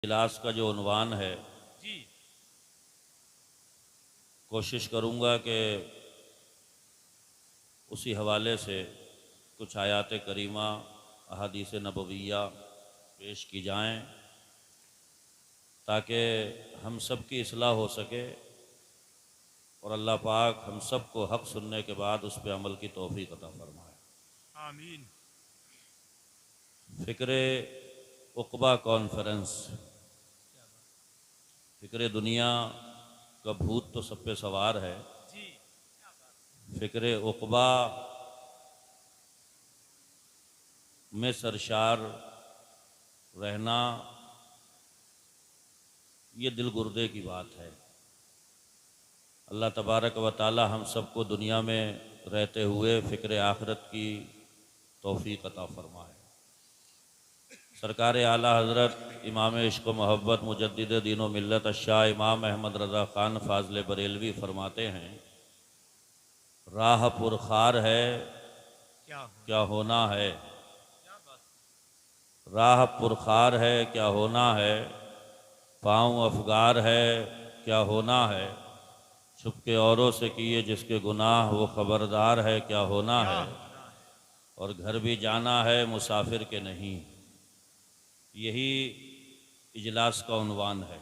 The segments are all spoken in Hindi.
इजलास का जो उन्वान है, जी कोशिश करूँगा कि उसी हवाले से कुछ आयात करीमा, अहादीस नबविया पेश की जाएं ताकि हम सब की इस्लाह हो सके और अल्लाह पाक हम सब को हक़ सुनने के बाद उस पर अमल की तौफीक अता फरमाए। आमीन। फ़िक्र उक़बा कॉन्फ्रेंस, फ़िक्र दुनिया का भूत तो सब पे सवार है, जी फ़िक्र उक़बा में सरशार रहना ये दिल गुर्दे की बात है। अल्लाह तबारक व ताला हम सबको दुनिया में रहते हुए फ़िक्र आखिरत की तौफ़ीक़ अता फ़रमाए। सरकार आला हज़रत इमाम इश्क़ व मोहब्बत मुजद्दिद दीन व मिल्लत शाह इमाम अहमद रज़ा ख़ान फ़ाज़िल बरेलवी फ़रमाते हैं, राह पुरखार है क्या होना है, राह पुरखार है क्या होना है, पाँव अफगार है क्या होना है, छुपके औरों से किए जिसके गुनाह वो ख़बरदार है क्या होना है, और घर भी जाना है मुसाफिर के नहीं। यही इजलास का उन्वान है।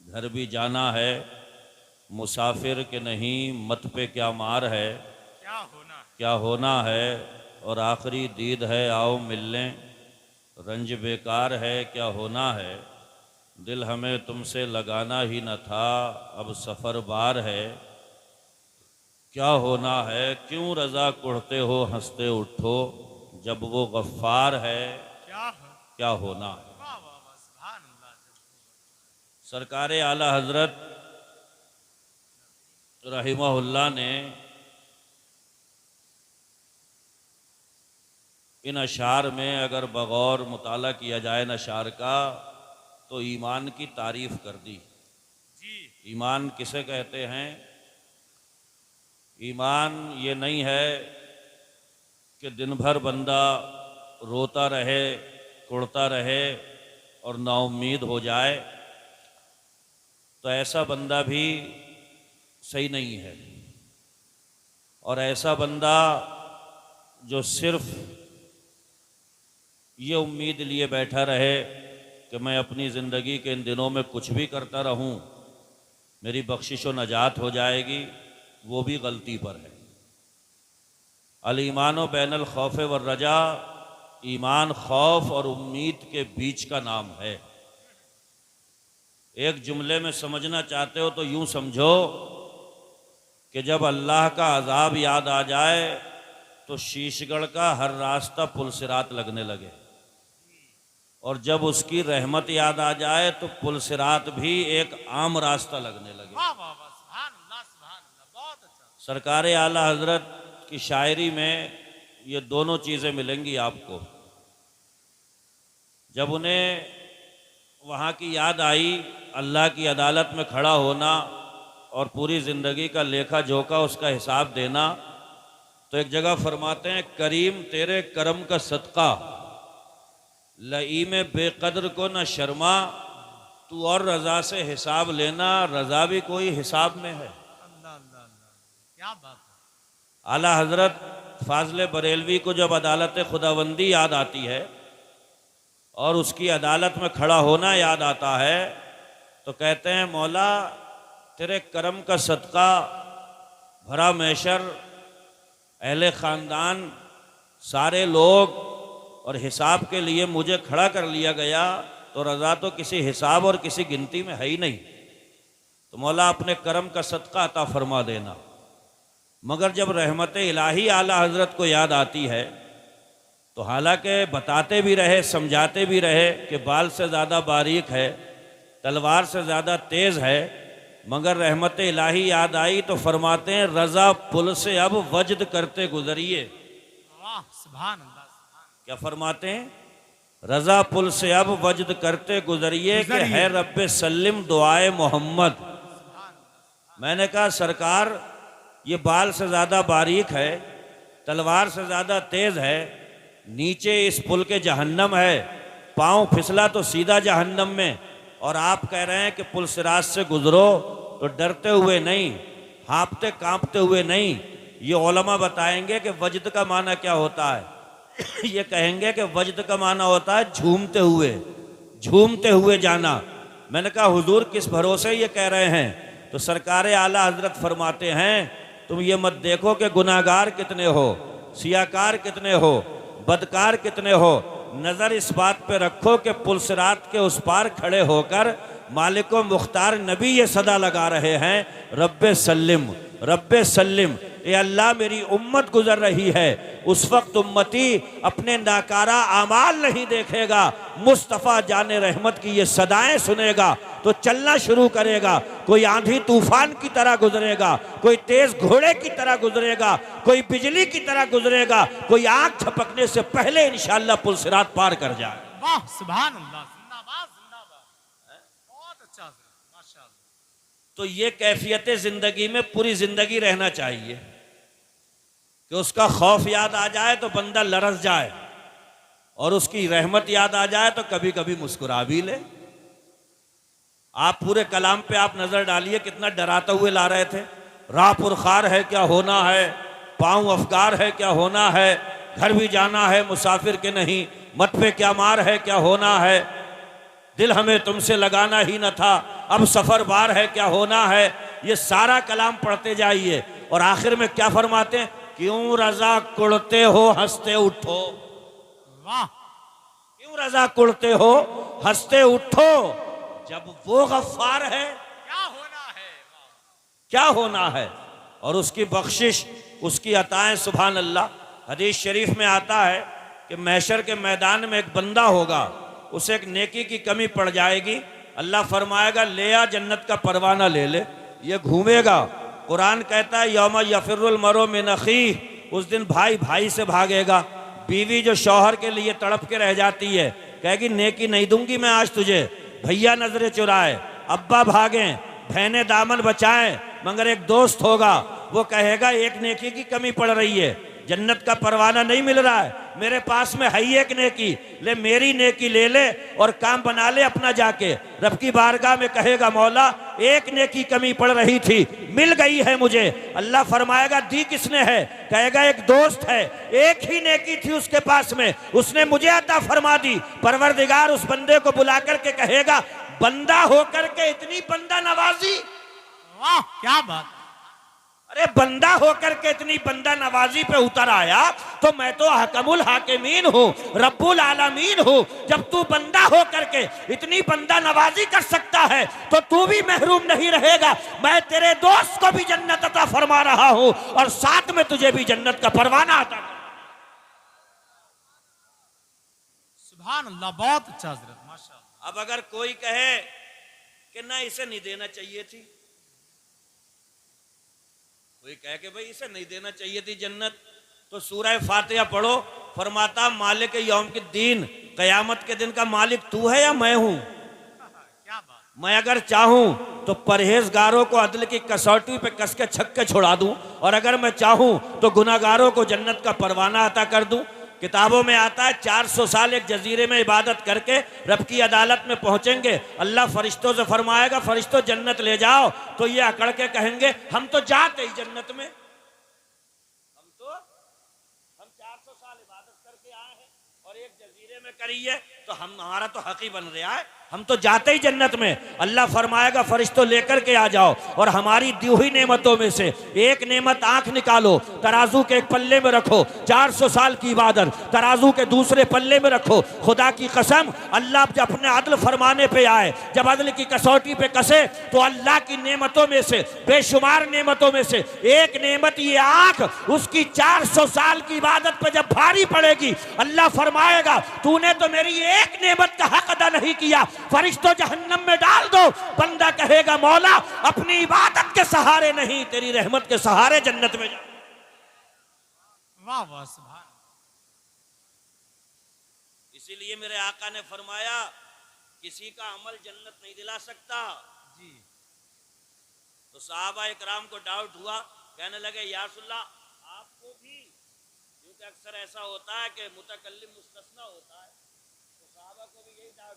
घर भी जाना है मुसाफिर के नहीं, मत पे क्या मार है क्या होना है, और आखिरी दीद है आओ मिल लें, रंज बेकार है क्या होना है, दिल हमें तुमसे लगाना ही न था अब सफ़र बार है क्या होना है, क्यों रज़ा कुढ़ते हो हंसते उठो, जब वो गफ़्फ़ार है क्या होना है। सरकार आला हज़रत रहिमहुल्लाह ने इन अशार में अगर बगौर मुताला किया जाए इन अशार का तो ईमान की तारीफ़ कर दी। ईमान किसे कहते हैं? ईमान ये नहीं है कि दिन भर बंदा रोता रहे, कुढ़ता रहे और नाउम्मीद हो जाए, तो ऐसा बंदा भी सही नहीं है। और ऐसा बंदा जो सिर्फ ये उम्मीद लिए बैठा रहे कि मैं अपनी ज़िंदगी के इन दिनों में कुछ भी करता रहूं, मेरी बख्शिश व नजात हो जाएगी, वो भी गलती पर है। अल ईमानो बैनल खौफ व रजा, ईमान खौफ और उम्मीद के बीच का नाम है। एक जुमले में समझना चाहते हो तो यूं समझो कि जब अल्लाह का अजाब याद आ जाए तो शीशगढ़ का हर रास्ता पुलसिरात लगने लगे, और जब उसकी रहमत याद आ जाए तो पुलसिरात भी एक आम रास्ता लगने लगे। सरकार आला हज़रत की शायरी में ये दोनों चीज़ें मिलेंगी आपको। जब उन्हें वहाँ की याद आई, अल्लाह की अदालत में खड़ा होना और पूरी ज़िंदगी का लेखा जोखा उसका हिसाब देना, तो एक जगह फरमाते हैं, करीम तेरे करम का सदका, लईम बेकदर को न शर्मा, तू और रज़ा से हिसाब लेना, रज़ा भी कोई हिसाब में है। क्या बात। आला हज़रत फ़ाज़िल बरेलवी को जब अदालत खुदाबंदी याद आती है और उसकी अदालत में खड़ा होना याद आता है, तो कहते हैं, मौला तेरे करम का सदका, भरा मैशर, अहले ख़ानदान, सारे लोग, और हिसाब के लिए मुझे खड़ा कर लिया गया, तो रज़ा तो किसी हिसाब और किसी गिनती में है ही नहीं। तो मौला अपने करम का सदका अता फरमा देना। मगर जब रहमत इलाही आला हज़रत को याद आती है तो हालांकि बताते भी रहे, समझाते भी रहे कि बाल से ज़्यादा बारीक है, तलवार से ज़्यादा तेज़ है, मगर रहमत इलाही याद आई तो फरमाते हैं, रज़ा पुल से अब वजद करते गुजरिए। सुभान अल्लाह। क्या फरमाते हैं? रज़ा पुल से अब वजद करते गुजरिए कि है रब्बे सल्लिम दुआए मोहम्मद। मैंने कहा, सरकार ये बाल से ज़्यादा बारीक है, तलवार से ज़्यादा तेज़ है, नीचे इस पुल के जहन्नम है, पाँव फिसला तो सीधा जहन्नम में, और आप कह रहे हैं कि पुल सिराज से गुजरो तो डरते हुए नहीं, हाँपते कांपते हुए नहीं। ये उलमा बताएंगे कि वजद का माना क्या होता है। ये कहेंगे कि वजद का माना होता है झूमते हुए, झूमते हुए जाना। मैंने कहा हुजूर किस भरोसे ये कह रहे हैं? तो सरकार आला हजरत फरमाते हैं तुम ये मत देखो कि गुनाहगार कितने हो, सियाकार कितने हो, बदकार कितने हो, नजर इस बात पे रखो कि पुल सिरात के उस पार खड़े होकर मालिको मुख्तार नबी ये सदा लगा रहे हैं, रब्बे सल्लिम, रब्बे सल्लिम। ए अल्लाह मेरी उम्मत गुजर रही है, उस वक्त उम्मती अपने नाकारा आमाल नहीं देखेगा, मुस्तफ़ा जाने रहमत की ये सदाएं सुनेगा तो चलना शुरू करेगा। कोई आंधी तूफान की तरह गुजरेगा, कोई तेज घोड़े की तरह गुजरेगा, कोई बिजली की तरह गुजरेगा, कोई आंख झपकने से पहले इंशाअल्लाह पुल सिरात पार कर जाए। वाह सुभान अल्लाह, जिंदाबाद जिंदाबाद, बहुत अच्छा माशाअल्लाह। तो ये कैफियत जिंदगी में पूरी जिंदगी रहना चाहिए कि उसका खौफ याद आ जाए तो बंदा लरस जाए, और उसकी रहमत याद आ जाए तो कभी कभी मुस्कुरा भी ले। आप पूरे कलाम पे आप नजर डालिए कितना डराते हुए ला रहे थे। राह पुरखार है क्या होना है, पाँव अफगार है क्या होना है, घर भी जाना है मुसाफिर के नहीं, मत पे क्या मार है क्या होना है, दिल हमें तुमसे लगाना ही न था, अब सफर बार है क्या होना है। ये सारा कलाम पढ़ते जाइए और आखिर में क्या फरमाते हैं, क्यों रजा कुड़ते हो हंसते उठो। वाह, क्यों रजा कुड़ते हो हंसते उठो, जब वो गफ्फार है क्या होना है, क्या होना है। और उसकी बख्शिश, उसकी अताएं, सुभान अल्लाह। हदीस शरीफ में आता है कि महशर के मैदान में एक बंदा होगा, उसे एक नेकी की कमी पड़ जाएगी, अल्लाह फरमाएगा ले आ जन्नत का परवाना ले ले। ये घूमेगा। कुरान कहता है यौम यफिरुल मरो मिन अखीह, उस दिन भाई भाई से भागेगा। बीवी जो शौहर के लिए तड़प के रह जाती है, कहेगी नेकी नहीं दूंगी मैं आज तुझे, भैया नजरें चुराए, अब्बा भागे, बहनें दामन बचाएं, मगर एक दोस्त होगा वो कहेगा एक नेकी की कमी पड़ रही है, जन्नत का परवाना नहीं मिल रहा है, मेरे पास में है ही एक नेकी, ले मेरी नेकी ले ले और काम बना ले अपना जाके। रब की बारगाह में कहेगा मौला एक नेकी कमी पड़ रही थी, मिल गई है मुझे। अल्लाह फरमाएगा दी किसने है? कहेगा एक दोस्त है, एक ही नेकी थी उसके पास में, उसने मुझे अता फरमा दी। परवरदिगार उस बंदे को बुला करके कहेगा बंदा होकर के इतनी बंदा नवाजी, वाह क्या बात। अरे बंदा होकर के इतनी बंदा नवाजी पे उतर आया तो मैं तो हकमुल हाकिमीन हूँ, रब्बुल आलमीन हूँ। जब तू बंदा होकर के इतनी बंदा नवाजी कर सकता है तो तू भी महरूम नहीं रहेगा। मैं तेरे दोस्त को भी जन्नत अता फरमा रहा हूँ और साथ में तुझे भी जन्नत का परवाना अता। सुभान अल्लाह, बहुत अच्छा हजरत, माशाअल्लाह। अब अगर कोई कहे कि ना इसे नहीं देना चाहिए थी, कोई कहे कि भाई इसे नहीं देना चाहिए थी जन्नत, तो सूरह फातिहा पढ़ो, फरमाता मालिक यौम के दिन, कयामत के दिन का मालिक तू है या मैं हूं? क्या बात। मैं अगर चाहूं तो परहेजगारों को अदल की कसौटी पे कस के छक्के छोड़ा दूं, और अगर मैं चाहूं तो गुनाहगारों को जन्नत का परवाना अता कर दूं। किताबों में आता है 400 साल एक जजीरे में इबादत करके रब की अदालत में पहुंचेंगे। अल्लाह फरिश्तों से फरमाएगा फरिश्तों जन्नत ले जाओ, तो ये अकड़ के कहेंगे हम तो जाते ही जन्नत में, हम 400 साल इबादत करके आए हैं और एक जजीरे में करी है तो हमारा तो हक ही बन रहा है, हम तो जाते ही जन्नत में। अल्लाह फरमाएगा फरिश्तों लेकर के आ जाओ और हमारी दी हुई नेमतों में से एक नेमत आंख निकालो, तराजू के एक पल्ले में रखो, 400 साल की इबादत तराजू के दूसरे पल्ले में रखो। खुदा की कसम अल्लाह जब अपने अदल फरमाने पे आए, जब अदल की कसौटी पे कसे, तो अल्लाह की नेमतों में से, बेशुमार नेमतों में से एक नेमत ये आंख, उसकी 400 साल की इबादत पे जब भारी पड़ेगी, अल्लाह फरमाएगा तूने तो मेरी एक नेमत का हक अदा नहीं किया, फरिश्तों जहन्नम में डाल दो। बंदा कहेगा मौला अपनी इबादत के सहारे नहीं, तेरी रहमत के सहारे जन्नत में जा। वाह वाह सुभान। इसीलिए मेरे आका ने फरमाया किसी का अमल जन्नत नहीं दिला सकता जी। तो सहाबा इकराम को डाउट हुआ, कहने लगे या रसूलल्लाह आपको भी, क्योंकि अक्सर ऐसा होता है कि मुतकल्लिम मुस्तस्ना होता है, तो सहाबा को भी यही डाउट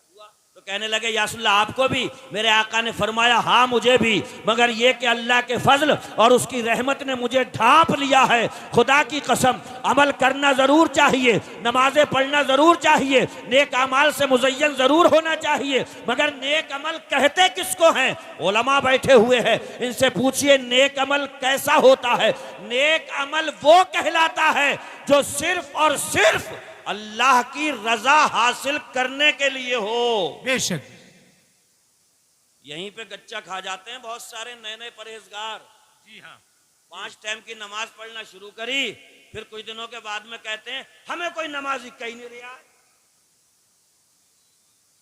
तो कहने लगे या रसूलल्लाह आपको भी? मेरे आका ने फरमाया हाँ मुझे भी, मगर ये कि अल्लाह के फजल और उसकी रहमत ने मुझे ढांप लिया है। खुदा की कसम अमल करना जरूर चाहिए, नमाजें पढ़ना जरूर चाहिए, नेक अमाल से मुज़य्यन जरूर होना चाहिए, मगर नेक अमल कहते किसको हैं? उलमा बैठे हुए हैं, इनसे पूछिए नेक अमल कैसा होता है? नेक अमल वो कहलाता है जो सिर्फ और सिर्फ अल्लाह की रजा हासिल करने के लिए हो। बेशक यहीं पे गच्चा खा जाते हैं बहुत सारे नए नए परहेजगार। जी हाँ, 5 टाइम की नमाज पढ़ना शुरू करी, फिर कुछ दिनों के बाद में कहते हैं हमें कोई नमाज कहीं नहीं रिया,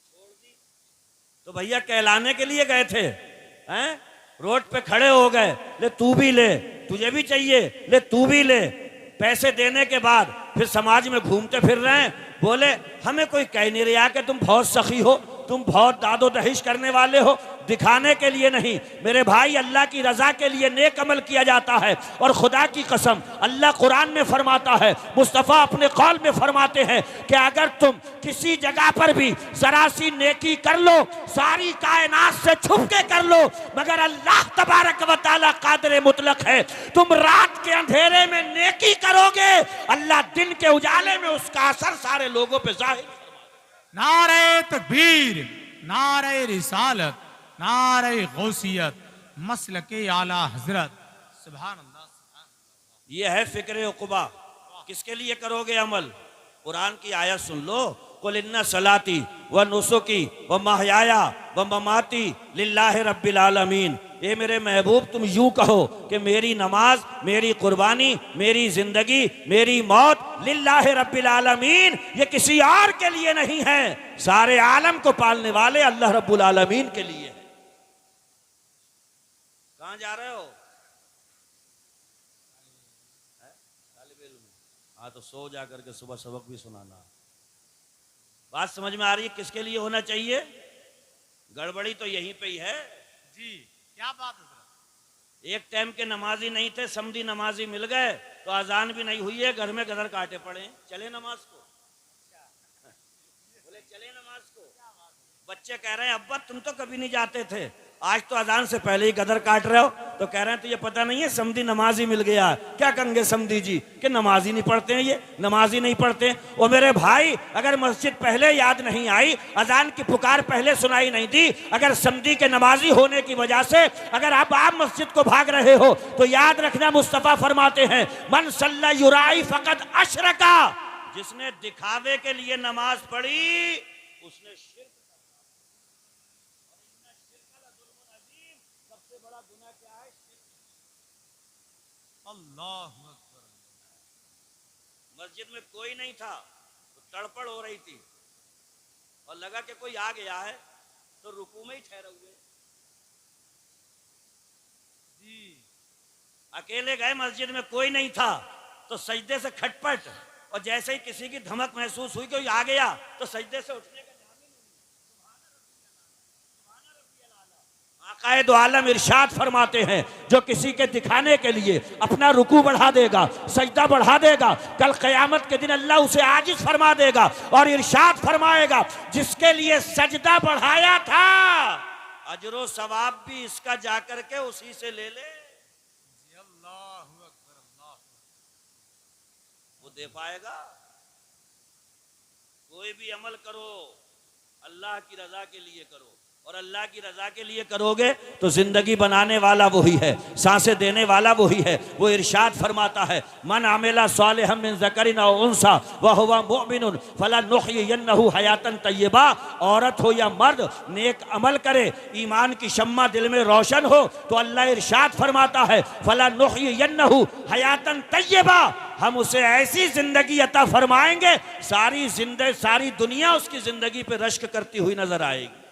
छोड़ दी। तो भैया कहलाने के लिए गए थे, हैं? रोड पे खड़े हो गए, ले तू भी ले, तुझे भी चाहिए, ले तू भी ले। पैसे देने के बाद फिर समाज में घूमते फिर रहे हैं, बोले हमें कोई कह नहीं रहा कि तुम बहुत सखी हो, तुम बहुत दादो दहिश करने वाले हो, दिखाने के लिए नहीं मेरे भाई, अल्लाह की रजा के लिए नेक अमल किया जाता है। और खुदा की कसम अल्लाह कुरान में फरमाता है, मुस्तफ़ा अपने कौल में फरमाते हैं कि अगर तुम किसी जगह पर भी जरा सी नेकी कर लो, सारी कायनात से छुप के कर लो, मगर अल्लाह तबारक व तआला कादिर मुतलक है। तुम रात के अंधेरे में नेकी करोगे, अल्लाह दिन के उजाले में उसका असर सारे लोगों पे जाहिर। नारे तकबीर, नारे रिसालत, नारे गौसियत, मसलके आला हजरत। सुभान अल्लाह। ये है फिक्र उक़बा। किसके लिए करोगे अमल? कुरान की आयत सुन लो, कुल इन्ना सलाती व नुसुकी व महयाया व ममाती लिल्लाहि रब्बिल आलमीन। ये मेरे महबूब तुम यूं कहो कि मेरी नमाज, मेरी कुर्बानी, मेरी जिंदगी, मेरी मौत लिल्लाहि रब्बिल आलमीन, ये किसी और के लिए नहीं है, सारे आलम को पालने वाले अल्लाह रब्बुल आलमीन के लिए है। कहां जा रहे हो? हाँ तो सो जा करके सुबह सबक भी सुनाना। बात समझ में आ रही है किसके लिए होना चाहिए? गड़बड़ी तो यहीं पे ही है। जी क्या बात है? एक टाइम के नमाजी नहीं थे, समधी नमाजी मिल गए तो अजान भी नहीं हुई है, घर में गदर काटे पड़े, चले नमाज को। बोले चले नमाज को। बच्चे कह रहे हैं अब्बा तुम तो कभी नहीं जाते थे, आज तो अजान से पहले ही गदर काट रहे हो। तो कह रहे हैं तो ये पता नहीं है समधी नमाजी मिल गया, क्या कहेंगे समधी जी कि नमाजी नहीं पढ़ते हैं, ये नमाजी नहीं पढ़ते। और मेरे भाई अगर मस्जिद पहले याद नहीं आई, अजान की पुकार पहले सुनाई नहीं दी, अगर समधी के नमाजी होने की वजह से अगर आप मस्जिद को भाग रहे हो, तो याद रखना मुस्तफा फरमाते हैं मन सल्ला युराई फकत अशरका, जिसने दिखावे के लिए नमाज पढ़ी उसने शिर्क। अल्लाह मस्जिद में कोई नहीं था तो तड़पड़ हो रही थी और लगा कि कोई आ गया है तो रुकू में ही ठहरे हुए। जी अकेले गए, मस्जिद में कोई नहीं था तो सजदे से खटपट, और जैसे ही किसी की धमक महसूस हुई कोई आ गया तो सजदे से उठने का नाम ही नहीं। आकाए दो आलम इरशाद फरमाते हैं जो किसी के दिखाने के लिए अपना रुकू बढ़ा देगा, सजदा बढ़ा देगा, कल क़यामत के दिन अल्लाह उसे आजिज़ फरमा देगा और इरशाद फरमाएगा जिसके लिए सजदा बढ़ाया था अजरो सवाब भी इसका जाकर के उसी से ले ले। अल्लाह अकबर, अल्लाह वो दे पाएगा। कोई भी अमल करो अल्लाह की रजा के लिए करो, और अल्लाह की रजा के लिए करोगे तो जिंदगी बनाने वाला वही है, सांसें देने वाला वही है। वो इरशाद फरमाता है मन आमिला सालिहम मिन ज़करिन औ उन्सा व हुवा मुमिनुन फलनुहयिन्नहु हयातन तय्यबा। औरत हो या मर्द नेक अमल करे, ईमान की शम्मा दिल में रोशन हो, तो अल्लाह इरशाद फरमाता है फलनुहयिन्नहु हयातन तय्यबा, हम उसे ऐसी जिंदगी अता फरमाएंगे सारी दुनिया उसकी जिंदगी पे रश्क करती हुई नजर आएगी।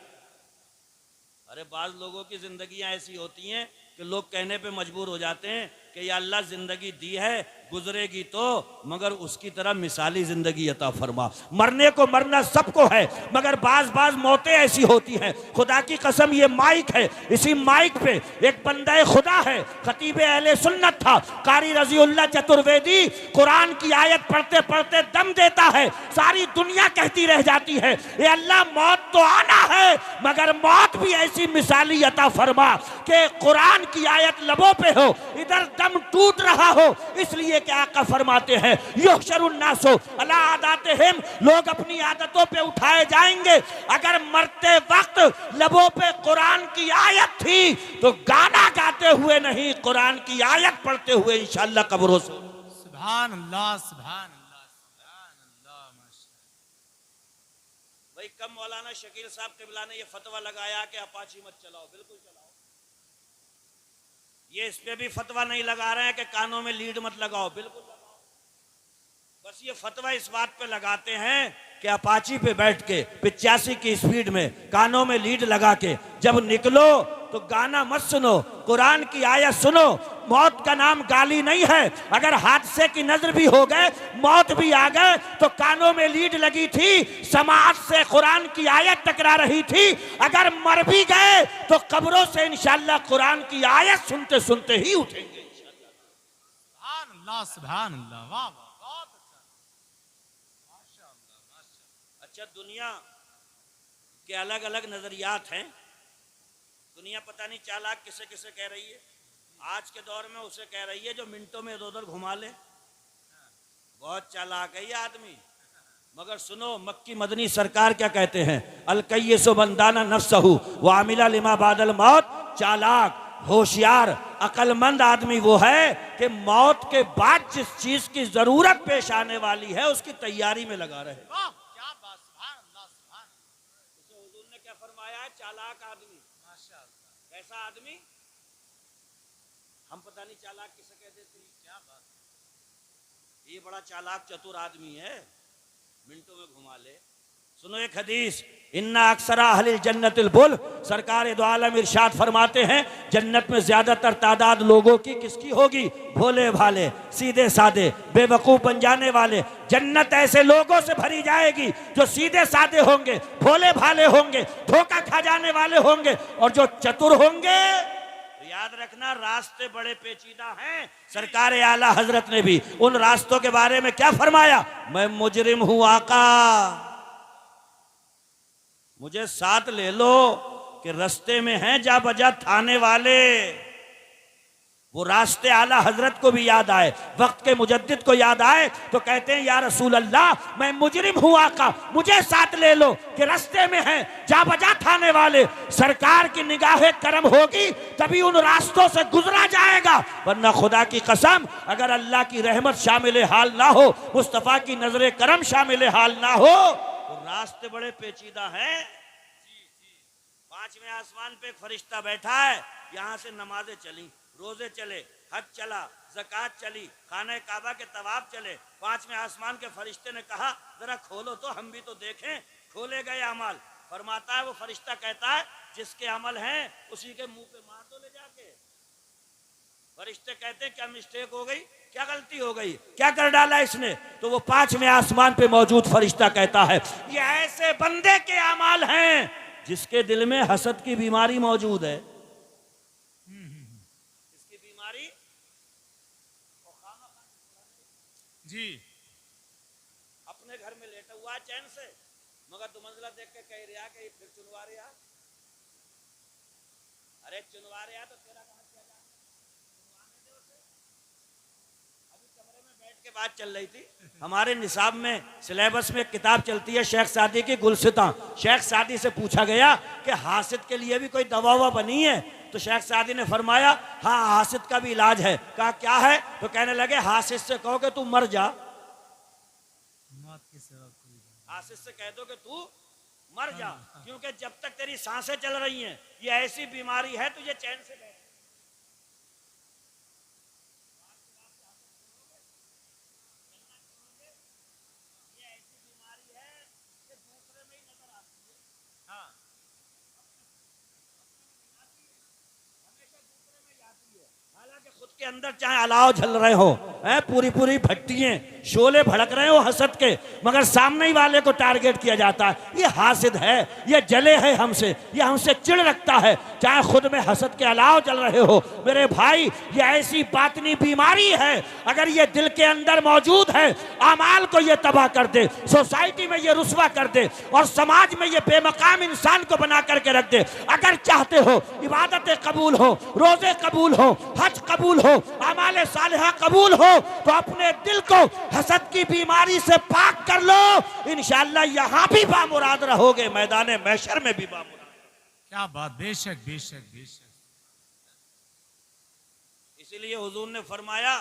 अरे बाज लोगों की जिंदगियां ऐसी होती हैं कि लोग कहने पे मजबूर हो जाते हैं कि या अल्लाह जिंदगी दी है, गुजरेगी तो, मगर उसकी तरह मिसाली जिंदगी अता फरमा। मरने को मरना सबको है, मगर बाज बाज मौतें ऐसी होती हैं। खुदा की कसम ये माइक है, इसी माइक पे एक बंदा खुदा है, खतीब अहले सुन्नत था, कारी रजीउल्लाह चतुर्वेदी, कुरान की आयत पढ़ते पढ़ते दम देता है। सारी दुनिया कहती रह जाती है ये अल्लाह मौत तो आना है, मगर मौत भी ऐसी मिसाली अता फरमा कि कुरान की आयत लबों पे हो, इधर दम टूट रहा हो। इसलिए क्या आका फरमाते हैं युहशरुन्नासु अला आदातिहिम, लोग अपनी आदतों पे उठाए जाएंगे। अगर मरते वक्त लबों पे कुरान की आयत थी तो गाना गाते हुए नहीं, कुरान की आयत पढ़ते हुए इंशाअल्लाह कब्रों से। सुभान अल्लाह, सुभान अल्लाह, सुभान अल्लाह, माशाअल्लाह। भाई कब मौलाना शकील साहब किबला ने ये फतवा लगाया कि अपाची मत चलाओ? बिल्कुल चलाओ। ये इस पे भी फतवा नहीं लगा रहे हैं कि कानों में लीड मत लगाओ, बिल्कुल लगाओ। बस ये फतवा इस बात पे लगाते हैं कि अपाची पे बैठ के 85 की स्पीड में कानों में लीड लगा के जब निकलो तो गाना मत सुनो, कुरान की आयत सुनो। मौत का नाम गाली नहीं है। अगर हादसे की नजर भी हो गए, मौत भी आ गए, तो कानों में लीड लगी थी, समाज से कुरान की आयत टकरा रही थी। अगर मर भी गए तो कब्रों से इंशाअल्लाह कुरान की आयत सुनते सुनते ही उठेंगे इंशाअल्लाह। सुभान अल्लाह, सुभान अल्लाह, वाह वाह, बहुत अच्छा, माशाअल्लाह, माशाअल्लाह। अच्छा, दुनिया के अलग अलग नजरियात हैं। दुनिया पता नहीं चालाक किसे किसे कह रही है। आज के दौर में उसे कह रही है जो मिनटों में इधर उधर घुमा ले, बहुत चालाक है ये आदमी। मगर सुनो, मक्की मदनी सरकार क्या कहते हैं, अलकय्यिसु मन दाना नफ्सहु व अमिला लिमा बादल मौत। चालाक, होशियार, अक्लमंद आदमी वो है कि मौत के बाद जिस चीज की जरूरत पेश आने वाली है उसकी तैयारी में लगा रहे। वाह, क्या बात, सुभान अल्लाह, सुभान अल्लाह। उसे हुजूर ने क्या फरमाया है? चालाक आदमी। माशाअल्लाह। कैसा आदमी? हम पता नहीं चालाक किसे कह देते हैं। क्या बात, ये बड़ा चालाक चतुर आदमी है, मिनटों में घुमा ले। सुनो एक हदीस, इन्ना अक्सरा अहलिल जन्नतिल बुल, सरकार दो आलम इरशाद फरमाते हैं जन्नत में ज्यादातर तादाद लोगों की किसकी होगी? भोले भाले, सीधे साधे, बेवकूफ बन जाने वाले। जन्नत ऐसे लोगों से भरी जाएगी जो सीधे साधे होंगे, भोले भाले होंगे, धोखा खा जाने वाले होंगे, और जो चतुर होंगे। याद रखना, रास्ते बड़े पेचीदा हैं। सरकार आला हजरत ने भी उन रास्तों के बारे में क्या फरमाया? मैं मुजरिम हूं आका, मुझे साथ ले लो कि रास्ते में हैं जा बजा थाने वाले। वो रास्ते आला हजरत को भी याद आए, वक्त के मुजद्दिद को याद आए तो कहते हैं या रसूल अल्लाह, मैं मुजरिम हूं आका, मुझे साथ ले लो कि रास्ते में हैं जा बजा थाने वाले। सरकार की निगाहे करम होगी तभी उन रास्तों से गुजरा जाएगा, वरना खुदा की कसम अगर अल्लाह की रहमत शामिल हाल ना हो, मुस्तफ़ा की नजर करम शामिल हाल ना हो, तो रास्ते बड़े पेचीदा हैं। पांचवें आसमान पे एक फरिश्ता बैठा है, यहाँ से नमाजें चली, रोजे चले, हज चला, ज़कात चली, खाने काबा के तवाफ चले। पांचवें आसमान के फरिश्ते ने कहा जरा खोलो तो हम भी तो देखें। खोले गए अमल, फरमाता है वो फरिश्ता कहता है जिसके अमल हैं उसी के मुंह पे मार दो ले जाके। फरिश्ते कहते हैं क्या मिस्टेक हो गई, क्या गलती हो गई, क्या कर डाला इसने? तो वो पांचवें आसमान पे मौजूद फरिश्ता कहता है ये ऐसे बंदे के अमल हैं जिसके दिल में हसद की बीमारी मौजूद है। इसकी बीमारी जी, अपने घर में लेटा हुआ चैन से, मगर दो मंजिला देख के कह रहा कि फिर चुनवा रहा। अरे चुनवा रहा तो तेरा कहां किया जाए, चुनवाने दे उसे। अभी कमरे में बैठ के बात चल रही थी, हमारे निसाब में सिलेबस में किताब चलती है शेख सादी की गुलसिता। शेख सादी से पूछा गया कि हासिद के लिए भी कोई दवा ववा बनी है? तो शेख सादी ने फरमाया हाँ हासिद का भी इलाज है। कहा क्या है? तो कहने लगे हासिद से कहो कि तू मर जा, मौत के सिवा कोई नहीं। हासिद से कह दो कि तू मर जा, क्योंकि जब तक तेरी सांसें चल रही हैं ये ऐसी बीमारी है तुझे चैन से बैठ। हालांकि खुद के अंदर चाहे अलाव झल रहे हो, है, पूरी पूरी भट्टियां, शोले भड़क रहे हो हसद के, मगर सामने ही वाले को टारगेट किया जाता है। ये हासिद है, ये जले है हमसे, ये हमसे चिढ़ रखता है, चाहे खुद में हसद के अलाव जल रहे हो। मेरे भाई, ये ऐसी बातनी बीमारी है, अगर ये दिल के अंदर मौजूद है, आमाल को ये तबाह कर दे, सोसाइटी में ये रुस्वा कर दे और समाज में ये बेमकाम इंसान को बना करके रख दे। अगर चाहते हो इबादतें कबूल हो, रोजे कबूल हो, हज कबूल हो, आमाल सालिहा कबूल हो, तो अपने दिल को हसद की बीमारी से पाक कर लो। इंशाअल्लाह यहां भी बामुराद रहोगे, मैदान महशर में भी बामुराद। क्या बात, बेशक बेशक बेशक। इसीलिए हुजूर ने फरमाया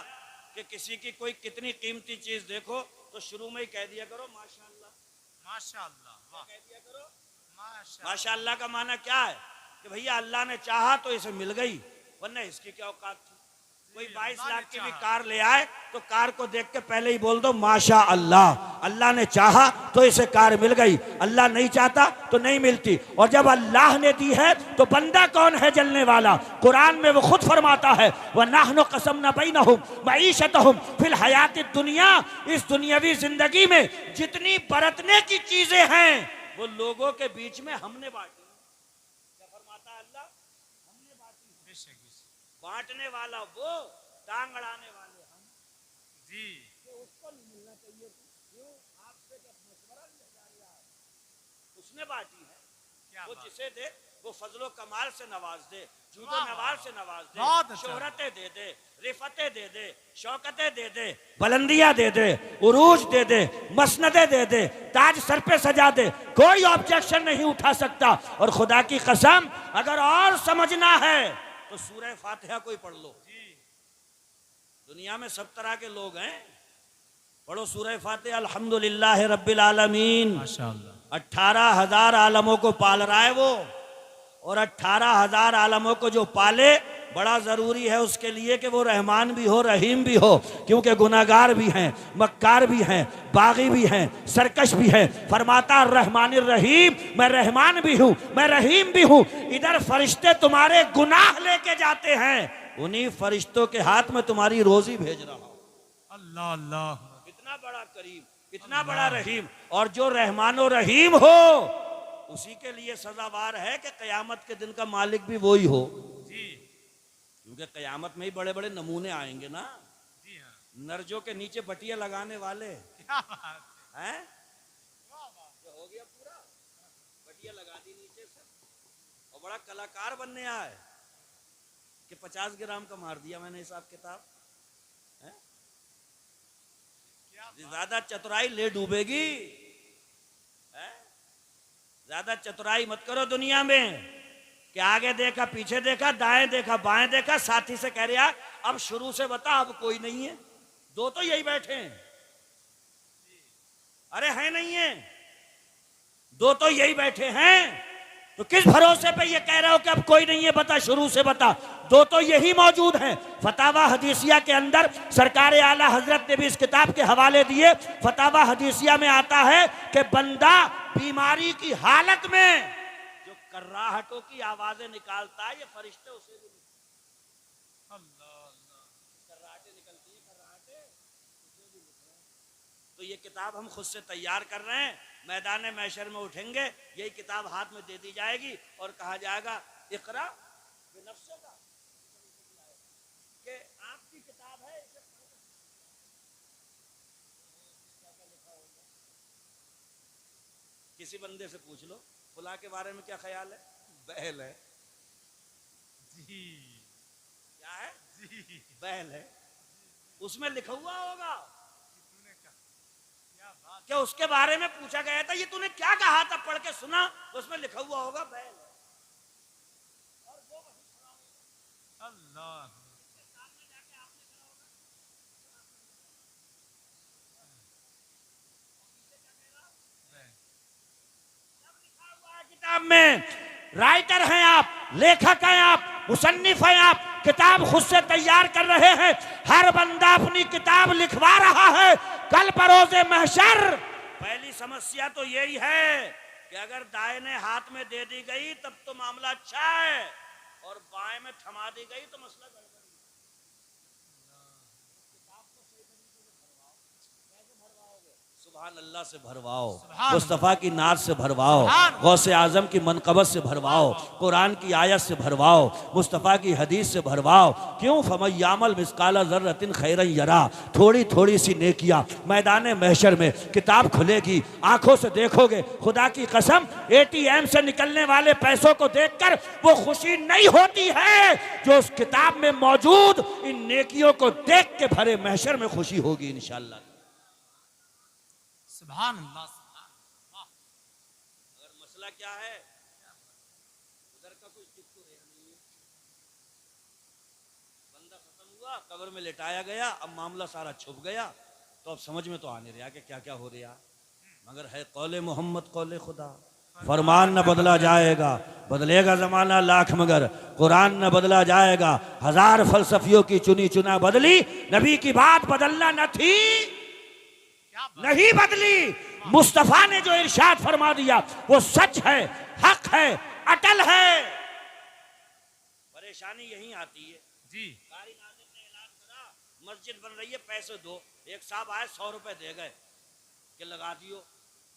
कि किसी की कोई कितनी कीमती चीज देखो तो शुरू में ही कह दिया करो माशाअल्लाह, माशाअल्लाह, वाह, कह दिया करो माशाअल्लाह। माशाअल्लाह। का माना क्या है कि भैया अल्लाह ने चाहा तो इसे मिल गई, वरना इसकी क्या औकात थी। कोई 22 लाख की भी कार ले आए तो कार को देख के पहले ही बोल दो माशा अल्लाह, अल्लाह ने चाहा तो इसे कार मिल गई, अल्लाह नहीं चाहता तो नहीं मिलती। और जब अल्लाह ने दी है तो बंदा कौन है जलने वाला? कुरान में वो खुद फरमाता है, व नाहनु कसमना बैनहुम मईशतहुम फिल हयातिद दुनिया, इस दुनियावी जिंदगी में जितनी बरतने की चीजें हैं वो लोगों के बीच में हमने बांटी। क्या फरमाता है अल्लाह? हमने बांटी। बेशक बेशक बांटने वाला वो, टांग अड़ाने वाले हम। जी, तो उसको नहीं मिलना चाहिए, क्यों? आपसे जब मशवरा लिया जा रहा है, उसने बांटी है। क्या वो बात। जिसे दे वो फजलो कमाल से नवाज दे, जूदो वाह, नवाज से नवाज दे, बहुत अच्छा। शोहरतें दे दे, रिफतें दे दे, शौकतें दे दे, बुलंदियां दे दे, उरूज दे दे, मसनदें दे दे, ताज सर पे सजा दे, कोई ऑब्जेक्शन नहीं उठा सकता। और खुदा की कसम, अगर और समझना है तो सूरह फातिहा कोई पढ़ लो। दुनिया में सब तरह के लोग हैं, पढ़ो सूरह फातिहा। अल्हम्दुलिल्लाह रब्बिल आलमीन, माशाअल्लाह। 18,000 आलमों को पाल रहा है वो, और 18,000 आलमों को जो पाले, बड़ा जरूरी है उसके लिए कि वो रहमान भी हो, रहीम भी हो, क्योंकि गुनाहगार भी हैं, मक्कार भी हैं, बागी भी हैं, सरकश भी हैं। फरमाता रहमानिर रहीम, मैं रहमान भी हूँ, मैं रहीम भी हूँ। इधर फरिश्ते तुम्हारे गुनाह लेके जाते हैं, उन्हीं फरिश्तों के हाथ में तुम्हारी रोजी भेज रहा हूँ। अल्लाह अल्लाह, कितना बड़ा करीम, कितना बड़ा रहीम। और जो रहमानो रहीम हो उसी के लिए सजावार है कि कयामत के दिन का मालिक भी वही हो। जी क्योंकि कयामत में ही बड़े बड़े नमूने आएंगे ना, जी हाँ, नर्जों के नीचे बटिया लगाने वाले क्या बात है, हैं। वाह वाह, तो हो गया पूरा, बटिया लगा दी नीचे से, और बड़ा कलाकार बनने आए कि 50 ग्राम का मार दिया मैंने हिसाब किताब है। क्या ज्यादा चतुराई ले डूबेगी है? ज्यादा चतुराई मत करो दुनिया में कि आगे देखा पीछे देखा दाएं देखा बाएं देखा, साथी से कह रहा अब शुरू से बता, अब कोई नहीं है, दो तो यही बैठे हैं, अरे है नहीं है, दो तो यही बैठे हैं, तो किस भरोसे पे ये कह रहे हो कि अब कोई नहीं है, बता शुरू से बता। दो तो यही मौजूद हैं। फतावा हदीसिया के अंदर सरकार आला हजरत ने भी इस किताब के हवाले दिए। फतावा हदीसिया में आता है कि बंदा बीमारी की हालत में जो कर्राहटों की आवाजें निकालता है, ये फरिश्ते उसे भी अल्लाह अल्लाह, कर्राहटें निकलती हैं, कर्राहटें उसे भी लिख रहे हैं। तो ये किताब हम खुद से तैयार कर रहे हैं, मैदान महशर में उठेंगे, यही किताब हाथ में दे दी जाएगी और कहा जाएगा इकरा बिनफ्से का, कि आपकी किताब है, इसे किसी बंदे से पूछ लो फुला के बारे में क्या ख्याल है, बैल है। जी क्या है? जी, बैल है, उसमें लिखा हुआ होगा। तूने कहा, क्या बात, क्या उसके बारे में पूछा गया था, ये तूने क्या कहा था, पढ़ के सुना, उसमें लिखा हुआ होगा बैल है। और वो वही खड़ा होगा, अल्लाह, उसके सामने जाके आपने खड़ा होगा, पीछे क्या कह रहा, सब लिखा हुआ है किताब में। राइटर हैं आप, लेखक हैं आप, मुसन्निफ हैं आप, किताब खुद से तैयार कर रहे हैं, हर बंदा अपनी किताब लिखवा रहा है। कल बरोज़े महशर पहली समस्या तो यही है कि अगर दाहिने हाथ में दे दी गई तब तो मामला अच्छा है, और बाएं में थमा दी गई तो मसला गड़बड़ है। किताब को सही सुभान अल्लाह से भरवाओ, सुभान मुस्तफ़ा की नात से भरवाओ, सुभान गौसे आजम की मनकबत से भरवाओ, कुरान की आयत से भरवाओ, मुस्तफ़ा की हदीस से भरवाओ। क्यों? फमय्यामल मिस्काला ज़र्रतिन खैरन यरा। थोड़ी थोड़ी सी नेकियां मैदान महशर में किताब खुलेगी, आंखों से देखोगे। खुदा की कसम, ATM से निकलने वाले पैसों को देखकर वो खुशी नहीं होती है जो उस किताब में मौजूद इन नेकियों को देख के भरे महशर में खुशी होगी इंशाअल्लाह। सुभान अल्लाह, सुभान अल्लाह। अगर मसला क्या है, उधर का कुछ दिख तो रहा नहीं है। बंदा खत्म हुआ, कब्र में लेटाया गया, अब मामला सारा छुप गया, तो अब समझ में तो आ नहीं रहा कि क्या क्या हो रहा, मगर है कौले मोहम्मद कौले खुदा। फरमान न बदला जाएगा, बदलेगा जमाना लाख मगर कुरान न बदला जाएगा। हजार फलसफियों की चुनी चुना बदली, नबी की बात बदलना न थी, क्या बात। नहीं बदली। मुस्तफा ने जो इरशाद फरमा दिया वो सच है, हक है, अटल है। परेशानी यही आती है जी कारी नाज़िर ने ऐलान करा, मस्जिद बन रही है, पैसे दो। एक साहब आए, 100 रुपए दे गए कि लगा दियो।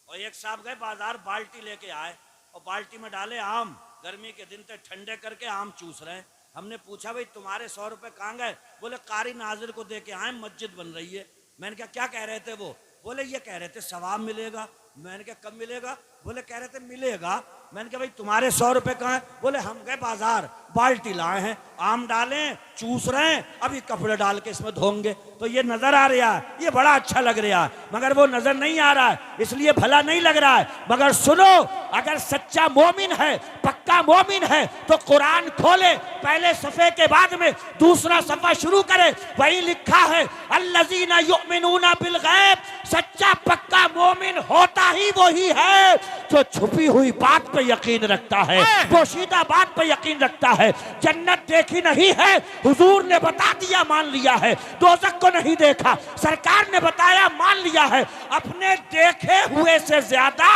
और एक साहब गए बाजार, बाल्टी लेके आए और बाल्टी में डाले आम। गर्मी के दिन थे, ठंडे करके आम चूस रहे हैं। हमने पूछा भाई तुम्हारे 100 रुपए कहाँ गए? बोले कारी नाज़िर को दे के आए, मस्जिद बन रही है। मैंने कहा क्या कह रहे थे वो? बोले ये कह रहे थे सवाब मिलेगा। मैंने कहा कब मिलेगा? बोले कह रहे थे मिलेगा। मैंने कहा भाई तुम्हारे 100 रुपए कहाँ हैं? बोले हम गए बाजार, बाल्टी लाए हैं, आम डाले, चूस रहे हैं, अभी कपड़े डाल के इसमें धोंगे। तो ये नजर आ रहा है, ये बड़ा अच्छा लग रहा है, मगर वो नजर नहीं आ रहा है, इसलिए भला नहीं लग रहा है। मगर सुनो, अगर सच्चा मोमिन है, पक्का मोमिन है, तो कुरान खोले, पहले सफे के बाद में दूसरा सफा शुरू करे। वही लिखा है अल्लज़ीना युमिनूना बिल गैब। सच्चा पक्का मोमिन होता ही वही है जो छुपी हुई बात पे यकीन रखता है, पोशीदा बात पे यकीन रखता है। जन्नत देखी नहीं है, हुजूर ने बता दिया, मान लिया है। दोज़ख को नहीं देखा, सरकार ने बताया, मान लिया है। अपने देखे हुए से ज्यादा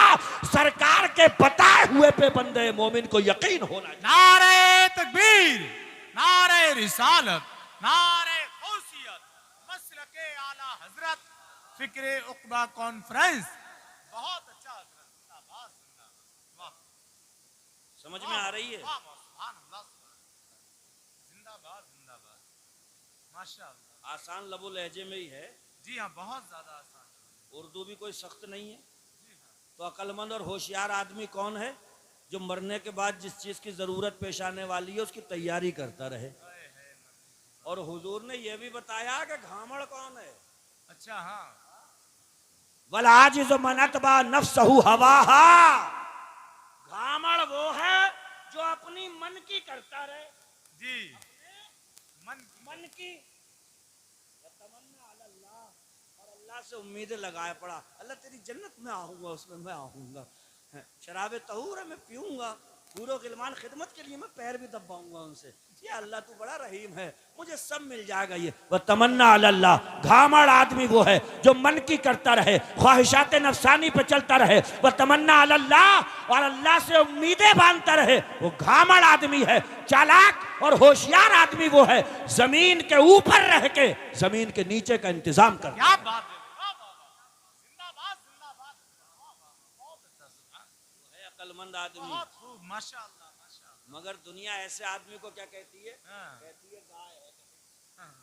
सरकार के बताए हुए पे बंदे मोमिन को यकीन होना चाहिए। नारे तकबीर, नारे रिसालत, नारे गौसियत, मसलके आला हजरत, फिक्रे उक़बा कॉन्फ्रेंस। बहुत अच्छा हजरत, जिंदाबाद, जिंदाबाद। वाह, समझ में आ रही है? वाह, वाह, सुभान अल्लाह, जिंदाबाद, जिंदाबाद, माशाअल्लाह। आसान लबो लहजे में ही है। जी हाँ, बहुत ज्यादा आसान। उर्दू भी कोई सख्त नहीं है। तो अक्लमंद और होशियार आदमी कौन है? जो मरने के बाद जिस चीज की जरूरत पेश आने वाली है उसकी तैयारी करता रहे। और हुजूर ने यह भी बताया कि घामड़ कौन है? अच्छा, हाँ, वल आजिज़ मनतबा नफ्सहु हवाहा। घामड़ वो है जो अपनी मन की करता रहे, जी, मन की तमन्ना अल्लाह, और अल्लाह से उम्मीदें लगाए पड़ा। अल्लाह तेरी जन्नत में आऊंगा, उसमें मैं आऊंगा, शराब तहूर है मैं पीऊंगा, पूरो गिलमान खिदमत के लिए मैं पैर भी दबाऊंगा उनसे। ये अल्लाह तू बड़ा रहीम है, मुझे सब मिल जाएगा। ये वह तमन्ना अल्लाह। घामड़ आदमी वो है जो मन की करता रहे, ख्वाहिशात नफसानी पे चलता रहे। वह तमन्ना अल्लाह, और अल्लाह से उम्मीदें बांधता रहे, वो घामड़ आदमी है। चालाक और होशियार आदमी वो है जमीन के ऊपर रह के जमीन के नीचे का इंतजाम कर। क्या बात है, वाह, वाह, वाह, जिंदाबाद, जिंदाबाद, वाह, वाह, बहुत अच्छा, सुभान, है अक्लमंद आदमी। बहुत खूब, माशाअल्लाह, माशाअल्लाह। मगर दुनिया ऐसे आदमी को क्या कहती है? हाँ, कहती है गाय है। हाँ,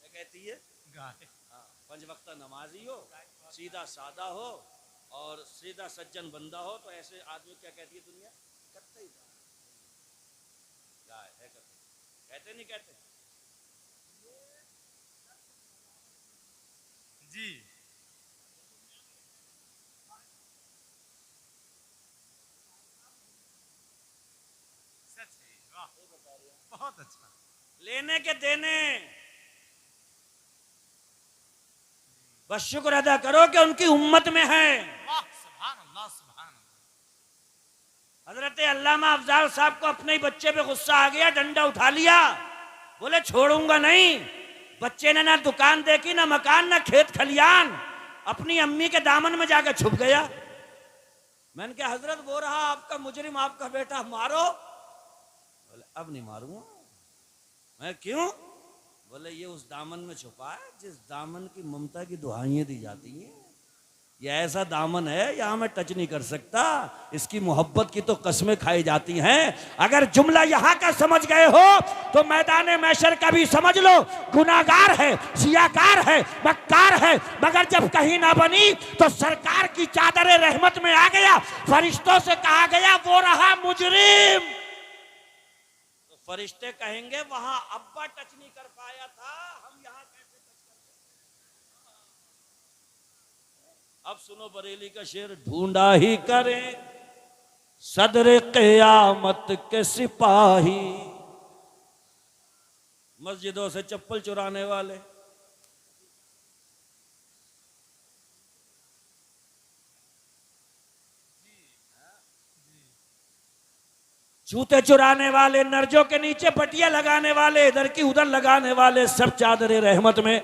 क्या कहती है? गाय। हाँ, 5 वक्त नमाजी हो, सीधा सादा हो और सीधा सज्जन बंदा हो, तो ऐसे आदमी क्या कहती है दुनिया? कत्ते गाय है, कहते नहीं कहते? जी, सच है, वाह, बहुत अच्छा। लेने के देने, बस शुक्र अदा करो कि उनकी उम्मत में है। वाह, सुभान अल्लाह, सुभान अल्लाह। हजरत अल्लामा अफजाल साहब को अपने ही बच्चे पे गुस्सा आ गया, डंडा उठा लिया, बोले छोड़ूंगा नहीं। बच्चे ने ना दुकान देखी, ना मकान, ना खेत खलियान, अपनी अम्मी के दामन में जाकर छुप गया। मैंने कहा हजरत वो रहा आपका मुजरिम, आपका बेटा, मारो। बोले अब नहीं मारूंगा। मैं क्यों? बोले ये उस दामन में छुपा है जिस दामन की ममता की दुहाइयां दी जाती हैं। ये ऐसा दामन है, यहां मैं टच नहीं कर सकता। इसकी मोहब्बत की तो कस्में खाई जाती हैं। अगर जुमला यहां का समझ गए हो तो मैदान मैशर का भी समझ लो। गुनाहगार है, सियाकार है, मक्कार है, मगर जब कहीं ना बनी तो सरकार की चादर रहमत में आ गया। फरिश्तों से कहा गया वो रहा मुजरिम, तो फरिश्ते कहेंगे वहां अब्बा टच नहीं कर पाया था, हम यहां कैसे टच कर सकते। अब सुनो बरेली का शेर, ढूंढा ही करें सदर क़यामत के सिपाही, मस्जिदों से चप्पल चुराने वाले, जूते चुराने वाले, नर्जों के नीचे पटिया लगाने वाले, इधर की उधर लगाने वाले, सब चादर रहमत में।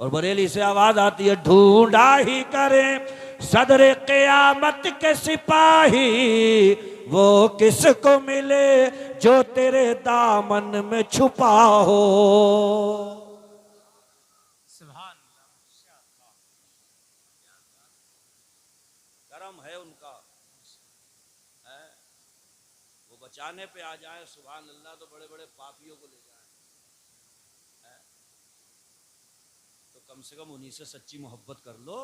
और बरेली से आवाज आती है, ढूंढा ही करें सदर क़यामत के सिपाही, वो किसको मिले जो तेरे दामन में छुपा हो। सुभान अल्लाह, करम है उनका, है वो बचाने पे आ जाए सुभान अल्लाह, तो बड़े बड़े पापियों को ले जाए। तो कम से कम उन्हीं से सच्ची मोहब्बत कर लो।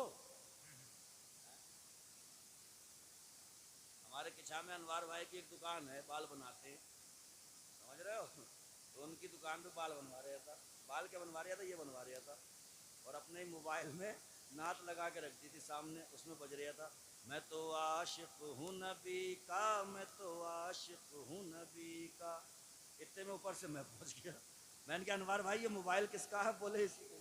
हमारे किछा में अनवार भाई की एक दुकान है, बाल बनाते हैं, समझ रहे हो, तो उनकी दुकान पे बाल बनवा रहा था। बाल क्या बनवा रहा था, ये बनवा रहा था, और अपने ही मोबाइल में नात लगा के रख दी थी सामने, उसमें बज रहा था, मैं तो आशिक हूँ नबी का, मैं तो आशिक हूँ नबी का। इतने में ऊपर से मैं पहुंच गया। मैंने कहा अनवार भाई ये मोबाइल किसका है? बोले इसी का।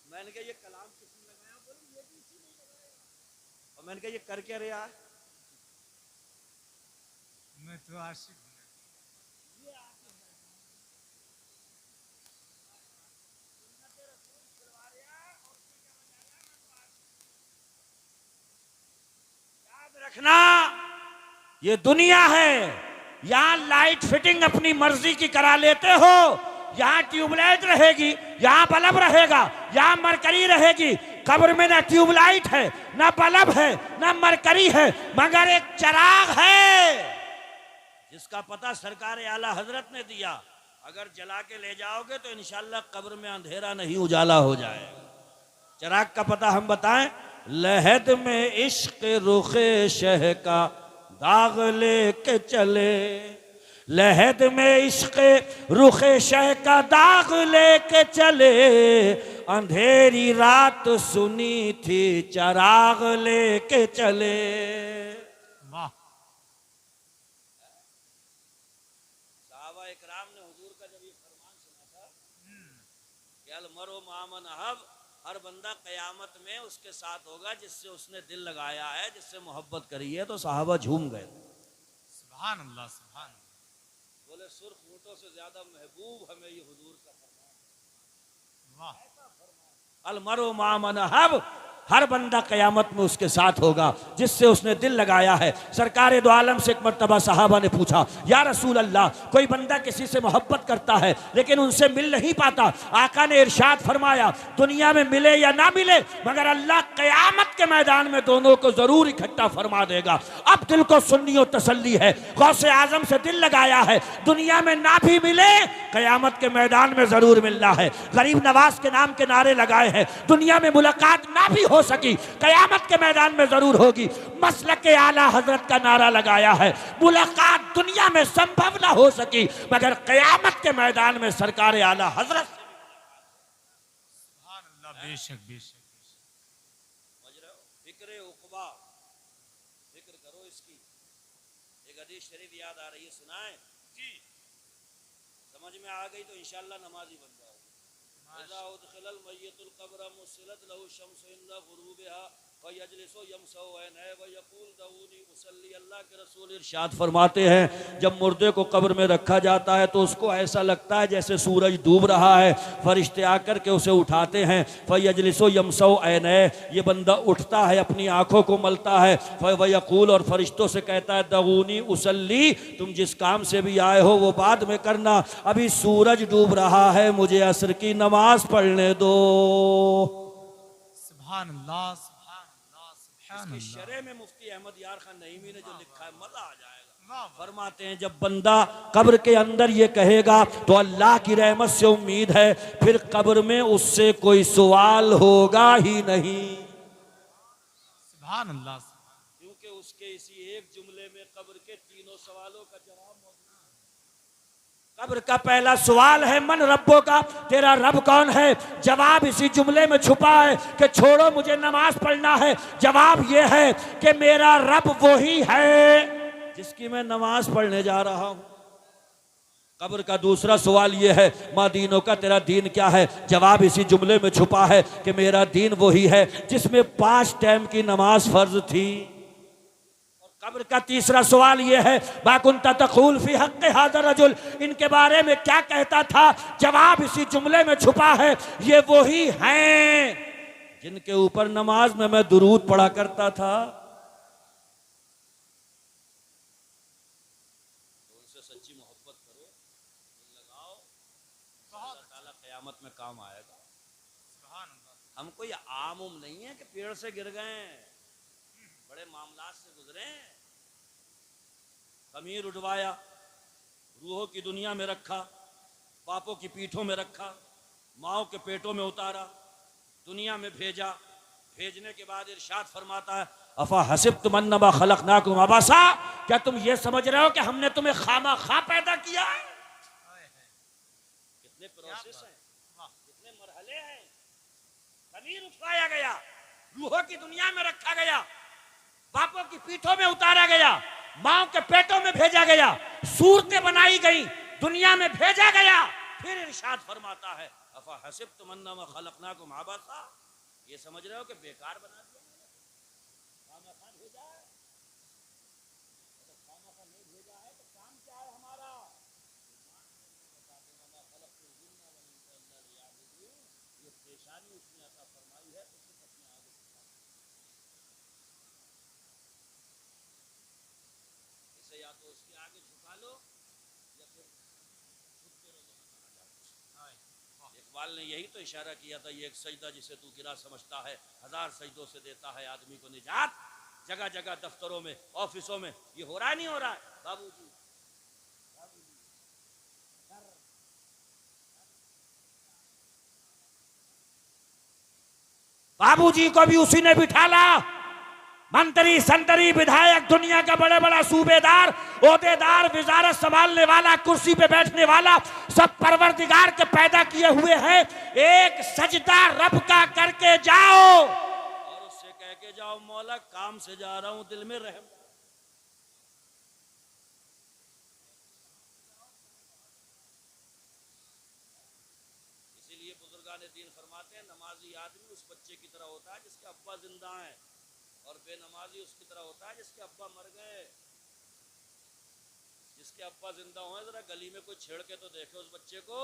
मैंने कहा ये कलाम किसने लगाया? बोले ये भी इसी ने लगाया। और मैंने कहा ये कर क्या रहा है? मैं तो आशिक हूं। याद रखना ये दुनिया है, यहां लाइट फिटिंग अपनी मर्जी की करा लेते हो। यहाँ ट्यूबलाइट रहेगी, यहाँ बल्ब रहेगा, यहाँ मरकरी रहेगी। कब्र में ना ट्यूबलाइट है, ना बल्ब है, ना मरकरी है, मगर एक चिराग है जिसका पता सरकार आला हजरत ने दिया। अगर जला के ले जाओगे तो इंशाल्लाह कब्र में अंधेरा नहीं उजाला हो जाएगा। चिराग का पता हम बताएं, लहद में इश्क रुखे शह का दाग लेके चले, लहद में इश्क रुखे शह का दाग लेके चले, अंधेरी रात सुनी थी चिराग लेके चले। वाह। साहबा इकराम ने हुजूर का जब ये फरमान सुना था कि अल मरो मामन अहब, हर बंदा कयामत में उसके साथ होगा जिससे उसने दिल लगाया है, जिससे मोहब्बत करी है, तो साहबा झूम गए। सुभान अल्लाह, सुभान अल्लाह। बोले सुर्ख ऊंटों से ज्यादा महबूब हमें ये हुजूर का फरमान। वाह। अल मरो मामन अहब, हर बंदा कयामत में उसके साथ होगा जिससे उसने दिल लगाया है। सरकार दो आलम से एक मर्तबा साहबा ने पूछा, या रसूल अल्लाह, कोई बंदा किसी से मोहब्बत करता है लेकिन उनसे मिल नहीं पाता। आका ने इरशाद फरमाया, दुनिया में मिले या ना मिले मगर अल्लाह कयामत के मैदान में दोनों को जरूर इकट्ठा फरमा देगा। अब दिल को सुन्नी और तसल्ली है, गौसे आजम से दिल लगाया है, दुनिया में ना भी मिले कयामत के मैदान में जरूर मिलना है। गरीब नवाज के नाम के नारे लगाए हैं, दुनिया में मुलाकात ना भी हो सकी कयामत के मैदान में जरूर होगी। मसलक के आला हजरत का नारा लगाया है, मुलाकात दुनिया में संभव ना हो सकी मगर कयामत के मैदान में सरकार आला हजरत। सुभान अल्लाह, बेशक बेशक। फिक्र उक़बा, फिक्र करो इसकी। एक हदीस शरीफ याद आ रही है, सुनाए जी, समझ में आ गई तो इंशाअल्लाह नमाजी बन जाओगे। अल्लाह के रसूल इरशाद फरमाते हैं, जब मुर्दे को कब्र में रखा जाता है तो उसको ऐसा लगता है जैसे सूरज डूब रहा है। फरिश्ते आकर के उसे उठाते हैं, फयजलिसो यमसो ऐने, ये बंदा उठता है, अपनी आंखों को मलता है, फयकूल, और फरिश्तों से कहता है, दगूनी उसल्ली, तुम जिस काम से भी आए हो वो बाद में करना, अभी सूरज डूब रहा है, मुझे असर की नमाज पढ़ने दो। सुभान अल्लाह, सुभान अल्लाह, सुभान इसकी अल्लाह। शरह में मुफ्ती अहमद यार खान नईमी ने जो लिखा है मजा आ जाएगा। वाह, फरमाते हैं जब बंदा कब्र के अंदर ये कहेगा तो अल्लाह की रहमत से उम्मीद है फिर कब्र में उससे कोई सवाल होगा ही नहीं, सुभान अल्लाह। क्योंकि उसके इसी एक जुमले में कब्र के तीनों सवालों का जवाब मौजूद है। कब्र का पहला सवाल है मन रब्बो का, तेरा रब कौन है? जवाब इसी जुमले में छुपा है कि छोड़ो मुझे नमाज पढ़ना है। जवाब ये है कि मेरा रब वही है जिसकी मैं नमाज पढ़ने जा रहा हूं। कब्र का दूसरा सवाल यह है माँ दीनों का, तेरा दीन क्या है? जवाब इसी जुमले में छुपा है कि मेरा दीन वही है जिसमें 5 टाइम की नमाज फर्ज थी। और कब्र का तीसरा सवाल यह है बाकुंता तक़ूल फी हक़्क़ि हाज़ा रजुल, इनके बारे में क्या कहता था? जवाब इसी जुमले में छुपा है, ये वही हैं जिनके ऊपर नमाज में मैं दुरूद पढ़ा करता था। सच्ची मोहब्बत करो, दिल लगाओ, अल्लाह ताला क़यामत में काम आएगा। हम कोई आम उम नहीं है कि पेड़ से गिर गए, बड़े मामलात से गुजरे। खमीर उठवाया, रूहों की दुनिया में रखा, पापों की पीठों में रखा, माओ के पेटों में उतारा, दुनिया में भेजा। भेजने के बाद इरशाद फरमाता है अफा हसिब्तुम अन्नमा खलक़नाकुम अबसा, क्या तुम ये समझ रहे हो कि हमने तुम्हें खामा खा पैदा किया है? कितने प्रोसेस हैं, कितने मरहले हैं। खमीर उठवाया गया, रूहों की दुनिया में रखा गया, बापों की पीठों में उतारा गया, माओ के पेटों में भेजा गया, सूरतें बनाई गई, दुनिया में भेजा गया। फिर इरशाद फरमाता है अफा हसिब्तुम अन्नमा खलक़नाकुम अबसा, ये समझ रहे हो कि बेकार बना दिया? खामा खा भेजा है, तो खामा खा नहीं भेजा है तो काम क्या है हमारा? ये परेशानी उसने अता फरमाई है, उसे अपने आगे इसे या तो उसके आगे झुका लो या फिर झुकते रहो। इकबाल ने यही तो इशारा किया था, ये एक सजदा जिसे तू गिरा समझता है 1000 सजदों से देता है आदमी को निजात। जगह जगह दफ्तरों में, ऑफिसों में ये हो रहा नहीं हो रहा है? बाबूजी बाबूजी को भी उसी ने बिठाला, मंत्री संतरी विधायक, दुनिया का बड़े बड़ा सूबेदार, ओहदेदार, विजारत संभालने वाला, कुर्सी पे बैठने वाला, सब परवरदिगार के पैदा किए हुए हैं। एक सजदा रब का करके जाओ और उससे कह के जाओ मौला काम से जा रहा हूं, दिल में रहम। इसीलिए बुजुर्गान दीन फरमाते हैं नमाजी आदमी उस बच्चे की तरह होता है जिसके अब्बा जिंदा हैं, और बेनमाजी उसकी तरह होता है जिसके अब्बा मर गए। जिसके अब्बा जिंदा हुए जरा गली में कोई छेड़ के तो देखे उस बच्चे को,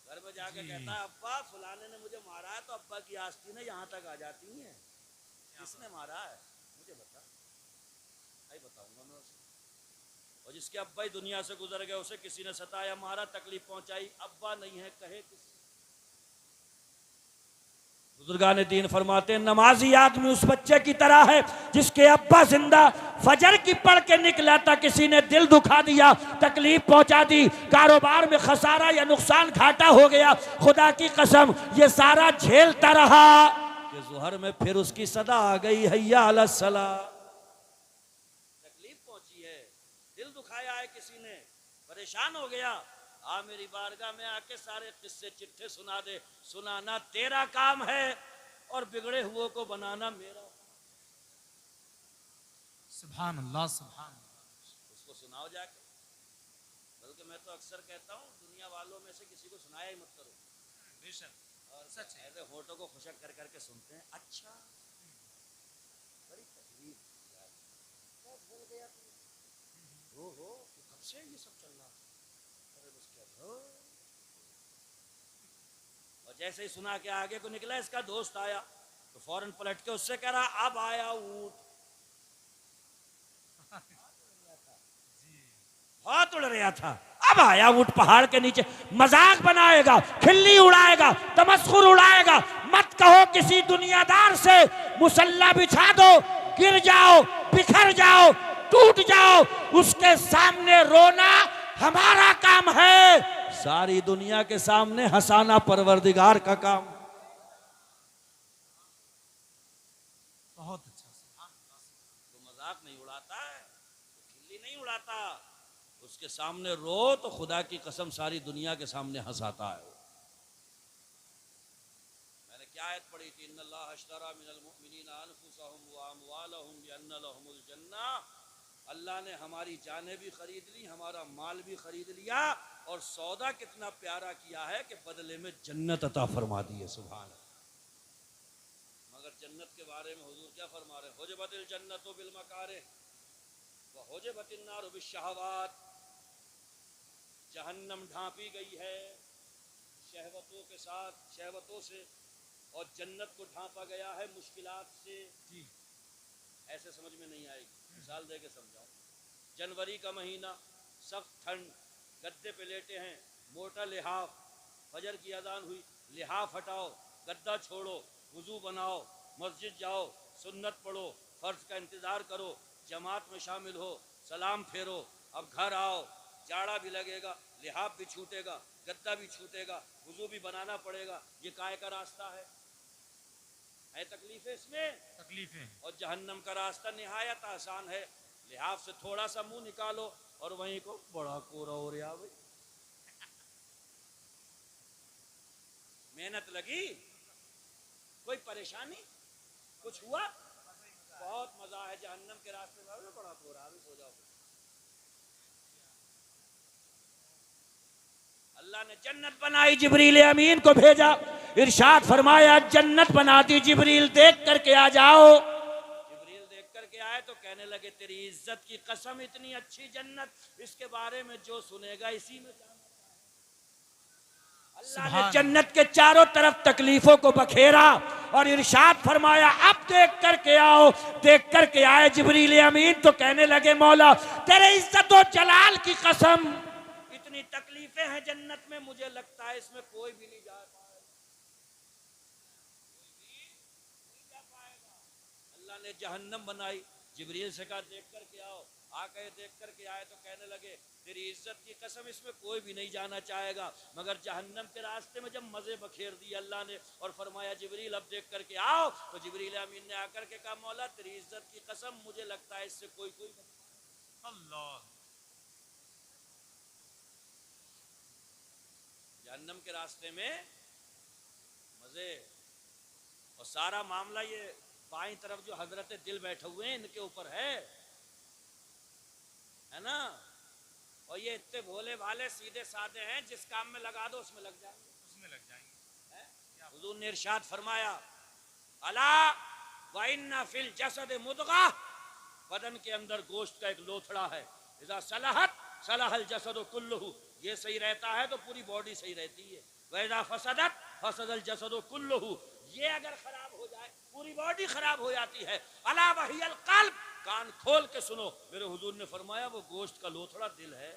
घर में जाके कहता है अब्बा फलाने ने मुझे मारा है, तो अब्बा की आस्ती ने यहाँ तक आ जाती है, किसने मारा है मुझे बता, आई बताऊंगा मैं उसे। और जिसके अब्बा ही दुनिया से गुजर गए, उसे किसी ने सताया, मारा, तकलीफ पहुंचाई, अब्बा नहीं है कहे किसी। बुजुर्गान दीन फरमाते हैं नमाजी आदमी उस बच्चे की तरह है जिसके अब्बा जिंदा, फजर की पढ़ के निकला था, किसी ने दिल दुखा दिया, तकलीफ पहुंचा दी, कारोबार में खसारा या नुकसान घाटा हो गया, खुदा की कसम ये सारा झेलता रहा कि जुहर में फिर उसकी सदा आ गई हैया अला सला। तकलीफ पहुंची है, दिल दुखाया है किसी ने, परेशान हो गया, आ मेरी बारगाह में आके सारे किस्से चिट्ठे सुना दे। सुनाना तेरा काम है और बिगड़े हुओं को बनाना मेरा। सुभान अल्लाह, सुभान अल्लाह। उसको सुनाओ जाके, बल्कि मैं तो अक्सर कहता हूँ दुनिया वालों में से किसी को सुनाया ही मत करो। बेशक और सच है, ऐसे होठों को खुशक कर करके सुनते हैं। अच्छा बड़ी तकलीफ भूल गया तू, हो कब से ये सब चल रहा? और जैसे ही सुना के आगे को निकला इसका दोस्त आया तो फौरन पलट के उससे कह रहा अब आया ऊंट। बहुत उड़ रहा था, अब आया ऊंट पहाड़ के नीचे, मजाक बनाएगा, खिल्ली उड़ाएगा, तमस्खुर उड़ाएगा, मत मत कहो किसी दुनियादार से मुसल्ला बिछा दो, गिर जाओ, बिखर जाओ, टूट जाओ, उसके सामने रोना हमारा काम है, सारी दुनिया के सामने हंसाना परवरदिगार का काम। बहुत अच्छा। सुभान अल्लाह। तो मजाक नहीं उड़ाता है, खिल्ली नहीं उड़ाता, उसके सामने रो तो खुदा की कसम सारी दुनिया के सामने हंसाता है। मैंने क्या आयत पढ़ी थी, इन्नल्लाह अश्तरा मिनल मुमिनीना अनफुसहुम व अमवालहुम बिअन्ना लहुमुल जन्नह, अल्लाह ने हमारी जानें भी खरीद ली, हमारा माल भी खरीद लिया, और सौदा कितना प्यारा किया है कि बदले में जन्नत अता फरमा दी है। सुभान अल्लाह। मगर जन्नत के बारे में हुजूर क्या फरमा रहे हैं, हुजबतिल जन्नतु बिल मकारिह व हुजबतिन नारु बिश्शहवात, जहन्नम ढांपी गई है शहवतों के साथ, शहवतों से, और जन्नत को ढांपा गया है मुश्किलात से। जी। ऐसे समझ में नहीं आएगी, मिसाल दे के समझाऊं। जनवरी का महीना, सख्त ठंड, गद्दे पे लेटे हैं, मोटा लिहाफ, फजर की अजान हुई, लिहाफ हटाओ, गद्दा छोड़ो, वुजू बनाओ, मस्जिद जाओ, सुन्नत पढ़ो, फर्ज का इंतजार करो, जमात में शामिल हो, सलाम फेरो, अब घर आओ, जाड़ा भी लगेगा, लिहाफ भी छूटेगा, गद्दा भी छूटेगा, वुजू भी बनाना पड़ेगा। ये काय का रास्ता है तकलीफ है इसमें, तकलीफें। और जहन्नम का रास्ता निहायत आसान है। लिहाफ से थोड़ा सा मुंह निकालो और वहीं को बड़ा कोरा हो रहा भाई, मेहनत लगी, कोई परेशानी, कुछ हुआ, बहुत मजा है जहन्नम के रास्ते में, बड़ा कोरा, सो जाओ। अल्लाह ने जन्नत बनाई, जिब्रील अमीन को भेजा, इरशाद फरमाया जन्नत बनाती, जिब्रील देख करके आ जाओ। जिब्रील देख करके आए तो कहने लगे तेरी इज्जत की कसम, इतनी अच्छी जन्नत, इसके बारे में जो सुनेगा इसी में। अल्लाह ने जन्नत के चारों तरफ तकलीफों को बखेरा और इरशाद फरमाया अब देख करके आओ। देख करके आए जिब्रील अमीन तो कहने लगे मौला तेरे इज्जत और जलाल की कसम, इतनी तकलीफें हैं जन्नत में, मुझे लगता है इसमें कोई भी नहीं जा पाएगा। अल्लाह ने जहन्नम बनाई, जिब्रील से कहा देख करके आओ। आके देख करके आए तो कहने लगे तेरी इज्जत की कसम, इसमें कोई भी नहीं जाना चाहेगा। मगर जहन्नम के रास्ते में जब मजे बखेर दिए अल्लाह ने और फरमाया जिब्रील अब देख करके आओ, तो जिब्रील अमीन ने आकर के कहा मौला तेरी इज्जत की कसम, मुझे लगता है इससे कोई अल्लाह। जहन्नम के रास्ते में मजे, और सारा मामला ये बाईं तरफ जो हजरत दिल बैठे हुए हैं इनके ऊपर है ना। और ये इतने भोले भाले सीधे साधे हैं, जिस काम में लगा दो उसमें लग जाएंगे, उसमें लग जाएंगे। हुजूर ने इरशाद फरमाया अला व इन्ना फिल जसद मुदगा, बदन के अंदर गोश्त का एक लोथड़ा है, इज़ा सलहत सलहल जसद कुल्लुहु, ये सही रहता है तो पूरी बॉडी सही रहती है। वैदा फसदत फसदल जसद कुल्लुहु, ये अगर खराब हो जाए पूरी बॉडी खराब हो जाती है। अला वहियल कल्ब, कान खोल के सुनो, मेरे हुजूर ने फरमाया वो गोश्त का लोथड़ा दिल है।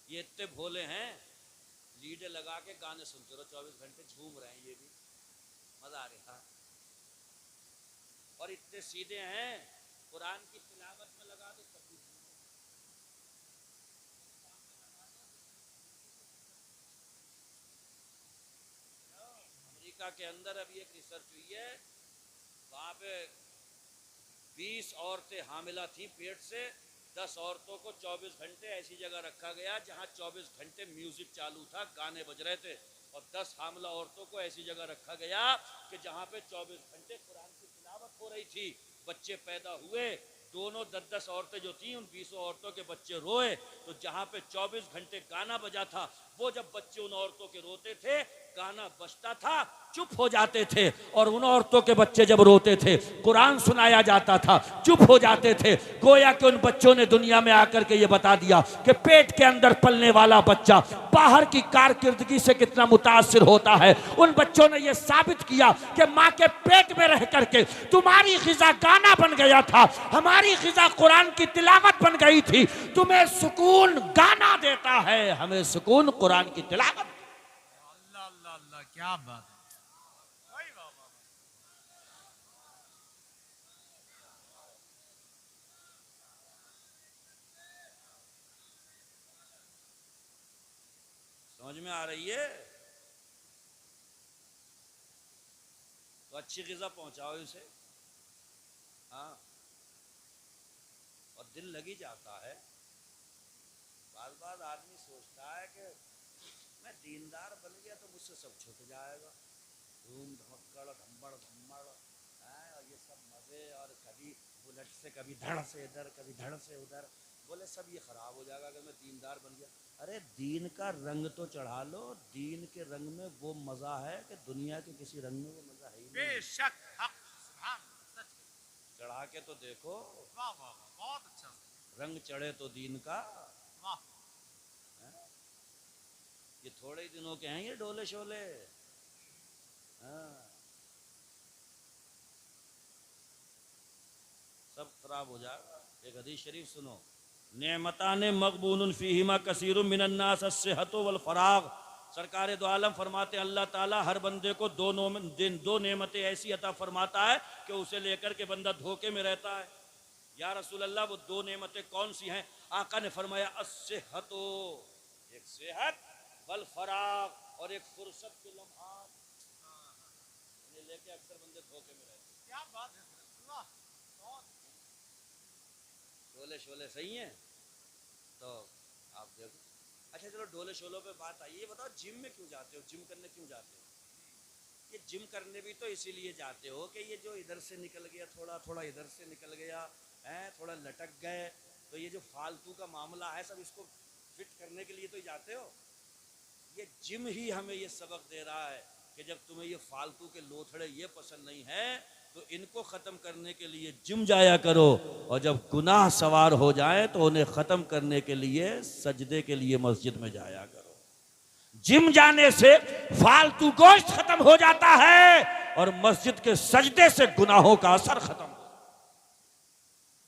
ये इतने भोले हैं, लीडे लगा के गाने सुनते रहो 24 घंटे, झूम रहे हैं, ये भी मजा आ रहा। और इतने सीधे हैं, कुरान की तिलावत में लगा दो तब भी। अमेरिका के अंदर अभी एक रिसर्च हुई है, वहां पे 20 औरतें हामिला थी पेट से, 10 औरतों को 24 घंटे ऐसी जगह रखा गया जहां 24 घंटे म्यूजिक चालू था, गाने बज रहे थे, और 10 हामिला औरतों को ऐसी जगह रखा गया कि जहां पे 24 घंटे कुरान की तिलावत हो रही थी। बच्चे पैदा हुए, दोनों 10-10 औरतें जो थी उन 20 औरतों के बच्चे रोए, तो जहां पे 24 घंटे गाना बजा था, वो जब बच्चे उन औरतों के रोते थे, गाना बजता था, चुप हो जाते थे, और उन औरतों के बच्चे जब रोते थे, कुरान सुनाया जाता था, चुप हो जाते थे। गोया कि उन बच्चों ने दुनिया में आकर के ये बता दिया कि पेट के अंदर पलने वाला बच्चा बाहर की कारकिर्दगी से कितना मुतासिर होता है। उन बच्चों ने ये साबित किया कि माँ के पेट में रह करके तुम्हारी ग़िज़ा गाना बन गया था, हमारी ग़िज़ा कुरान की तिलावत बन गई थी। तुम्हें सुकून गाना देता है, हमें सुकून कुरान की तिलावत। अल्लाह अल्लाह अल्लाह, क्या बात है। समझ में आ रही है? तो अच्छी ग़िज़ा पहुंचाओ इसे। हाँ, और दिल लगी जाता है। बार बार आदमी सोचता है कि मैं दीनदार बन गया तो मुझसे सब छूट जाएगा, धूम धमक्कड़ धम्मड़ धम्मड़, और ये सब मज़े, और कभी बुलेट से कभी धड़ से इधर कभी धड़ से उधर, बोले सब ये ख़राब हो जाएगा अगर मैं दीनदार बन गया। अरे दीन का रंग तो चढ़ा लो, दीन के रंग में वो मज़ा है कि दुनिया के किसी रंग में वो मज़ा है ही नहीं। बेशक हक सुभान सच। चढ़ा के तो देखो, वाह वाह वाह, बहुत अच्छा। रंग चढ़े तो दीन का। वाह, ये थोड़े ही दिनों के हैं ये डोले शोले। हाँ, सब खराब हो जाएगा। एक हदीस शरीफ सुनो, नेमताने मकबूनुन फीहिमा कसीरुम मिनन नास अस्सिहतु वल फराग। सरकार दो आलम फरमाते हैं अल्लाह ताला हर बंदे को दो नेमतें ऐसी अता फरमाता है कि उसे लेकर के बंदा धोखे में रहता है। या रसूल अल्लाह वो दो नेमतें कौन सी हैं? आका ने फरमाया अस्सिहतु, एक सेहत, वल फराग, और एक फुर्सत के लम्हात। इन्हें लेके अक्सर बंदे धोखे में रहते हैं। क्या बात है। वाह, बहुत। डोले शोले सही हैं तो आप देखो। अच्छा चलो डोले शोलों पे बात आई, ये बताओ जिम में क्यों जाते हो? जिम करने क्यों जाते हो? ये जिम करने भी तो इसीलिए जाते हो कि ये जो इधर से निकल गया, थोड़ा थोड़ा इधर से निकल गया है, थोड़ा लटक गए, तो ये जो फालतू का मामला है सब इसको फिट करने के लिए तो ही जाते हो। ये जिम ही हमें ये सबक दे रहा है कि जब तुम्हें ये फालतू के लोथड़े ये पसंद नहीं है तो इनको ख़त्म करने के लिए जिम जाया करो, और जब गुनाह सवार हो जाए तो उन्हें ख़त्म करने के लिए सजदे के लिए मस्जिद में जाया करो। जिम जाने से फालतू गोश्त खत्म हो जाता है और मस्जिद के सजदे से गुनाहों का असर खत्म।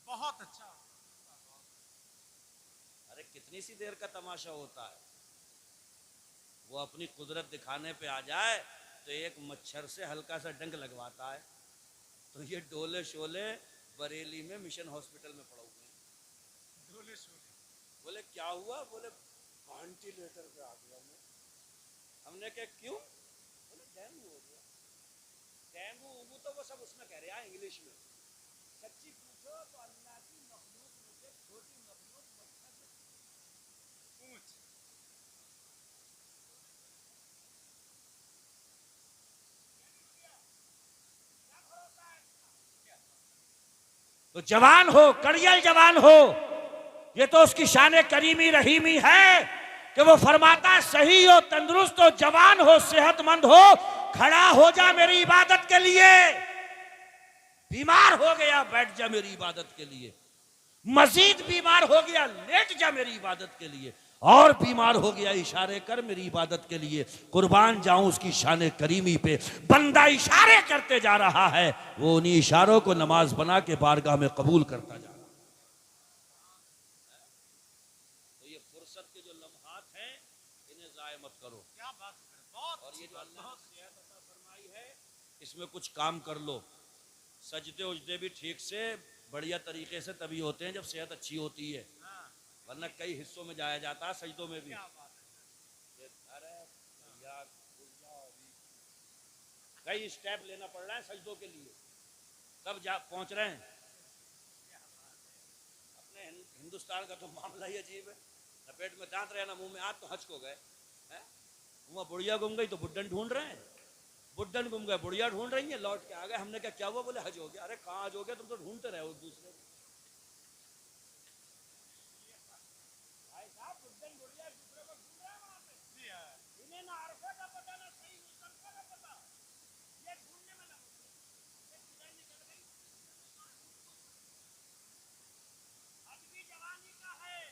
बहुत अच्छा। अरे कितनी सी देर का तमाशा होता है, वो अपनी कुदरत दिखाने पे आ जाए तो एक मच्छर से हल्का सा डंक लगवाता है। तो ये डोले शोले बरेली में मिशन हॉस्पिटल में पड़ा हुए हैं। डोले शोले। बोले क्या हुआ? बोले वेंटिलेटर पे आ गया मैं। हमने कहा क्यों? बोले डेंगू हो गया। डेंगू तो वो सब उसमें कह रहे हैं इंग्लिश में। सच्ची पूछो तो अल्लाह की मखलूक में से छोटी मखलूक मच्छर से पूछ। तो जवान हो, कड़ियल जवान हो, ये तो उसकी शान करीमी रहीमी है कि वो फरमाता है सही हो, तंदुरुस्त हो, जवान हो, सेहतमंद हो, खड़ा हो जा मेरी इबादत के लिए। बीमार हो गया बैठ जा मेरी इबादत के लिए, मजीद बीमार हो गया लेट जा मेरी इबादत के लिए, और बीमार हो गया इशारे कर मेरी इबादत के लिए। कुर्बान जाऊं उसकी शान करीमी पे। बंदा इशारे करते जा रहा है, वो उन्हीं इशारों को नमाज बना के बारगाह में कबूल करता जा रहा है। तो ये फुर्सत के जो लम्हात हैं इन्हें जाया मत करो। क्या बात है। बहुत। और ये जो अल्लाह ने सेहत अता फरमाई है इसमें कुछ काम कर लो। सजदे उजदे भी ठीक से बढ़िया तरीके से तभी होते हैं जब सेहत अच्छी होती है, वरना कई हिस्सों में जाया जाता है सजदों में भी। अरे यार कई स्टेप लेना पड़ रहा है सजदों के लिए, तब जा पहुंच रहे हैं। अपने हिंदुस्तान का तो मामला ही अजीब है। लपेट में दांत रहे ना मुंह में, आज तो हच को गए हैं। वहाँ बुढ़िया गुम गई तो बुड्ढन ढूंढ रहे हैं, बुड्ढन गुम गए बुढ़िया ढूंढ रही है, लौट के आ गए। हमने क्या हुआ? बोले हज हो गया। अरे कहाँ हज हो गया? तुम तो ढूंढते रहे हो दूसरे।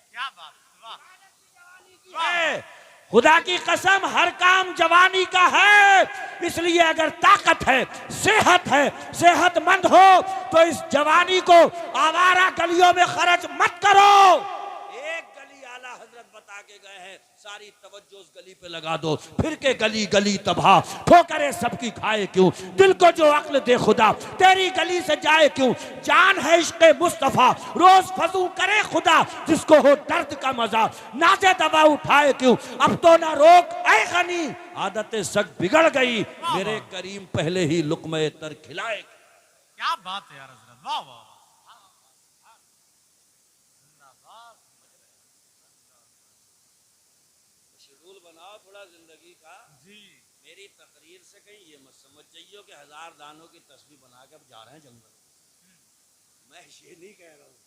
क्या बात। वाह। खुदा की कसम हर काम जवानी का है। इसलिए अगर ताकत है, सेहतमंद हो तो इस जवानी को आवारा गलियों में खर्च मत करो। एक गली आला हजरत बता के गए हैं, सारी तवज्जो उस गली पे लगा दो, फिर के गली गली तबाह, ठोकरे सबकी खाए क्यों, दिल को जो अक्ल दे खुदा, तेरी गली से जाए क्यों, जान है इश्क़े मुस्तफा, रोज फजू करे खुदा, जिसको हो दर्द का मजा, नाजे दवा उठाए क्यों, अब तो ना रोक ऐ गनी, आदतें सग बिगड़ गई, मेरे करीम पहले ही लुक़्मे तर खिलाए। क्या बात है यार हजरत, वाह वाह वाह। जिंदाबाद। शेड्यूल बनाओ थोड़ा जिंदगी का। जी मेरी तकरीर से कहीं ये मत समझ जाइए कि 1000 दानों की तस्वीर बना के अब जा रहे हैं जंगल। मैं ये नहीं कह रहा हूँ,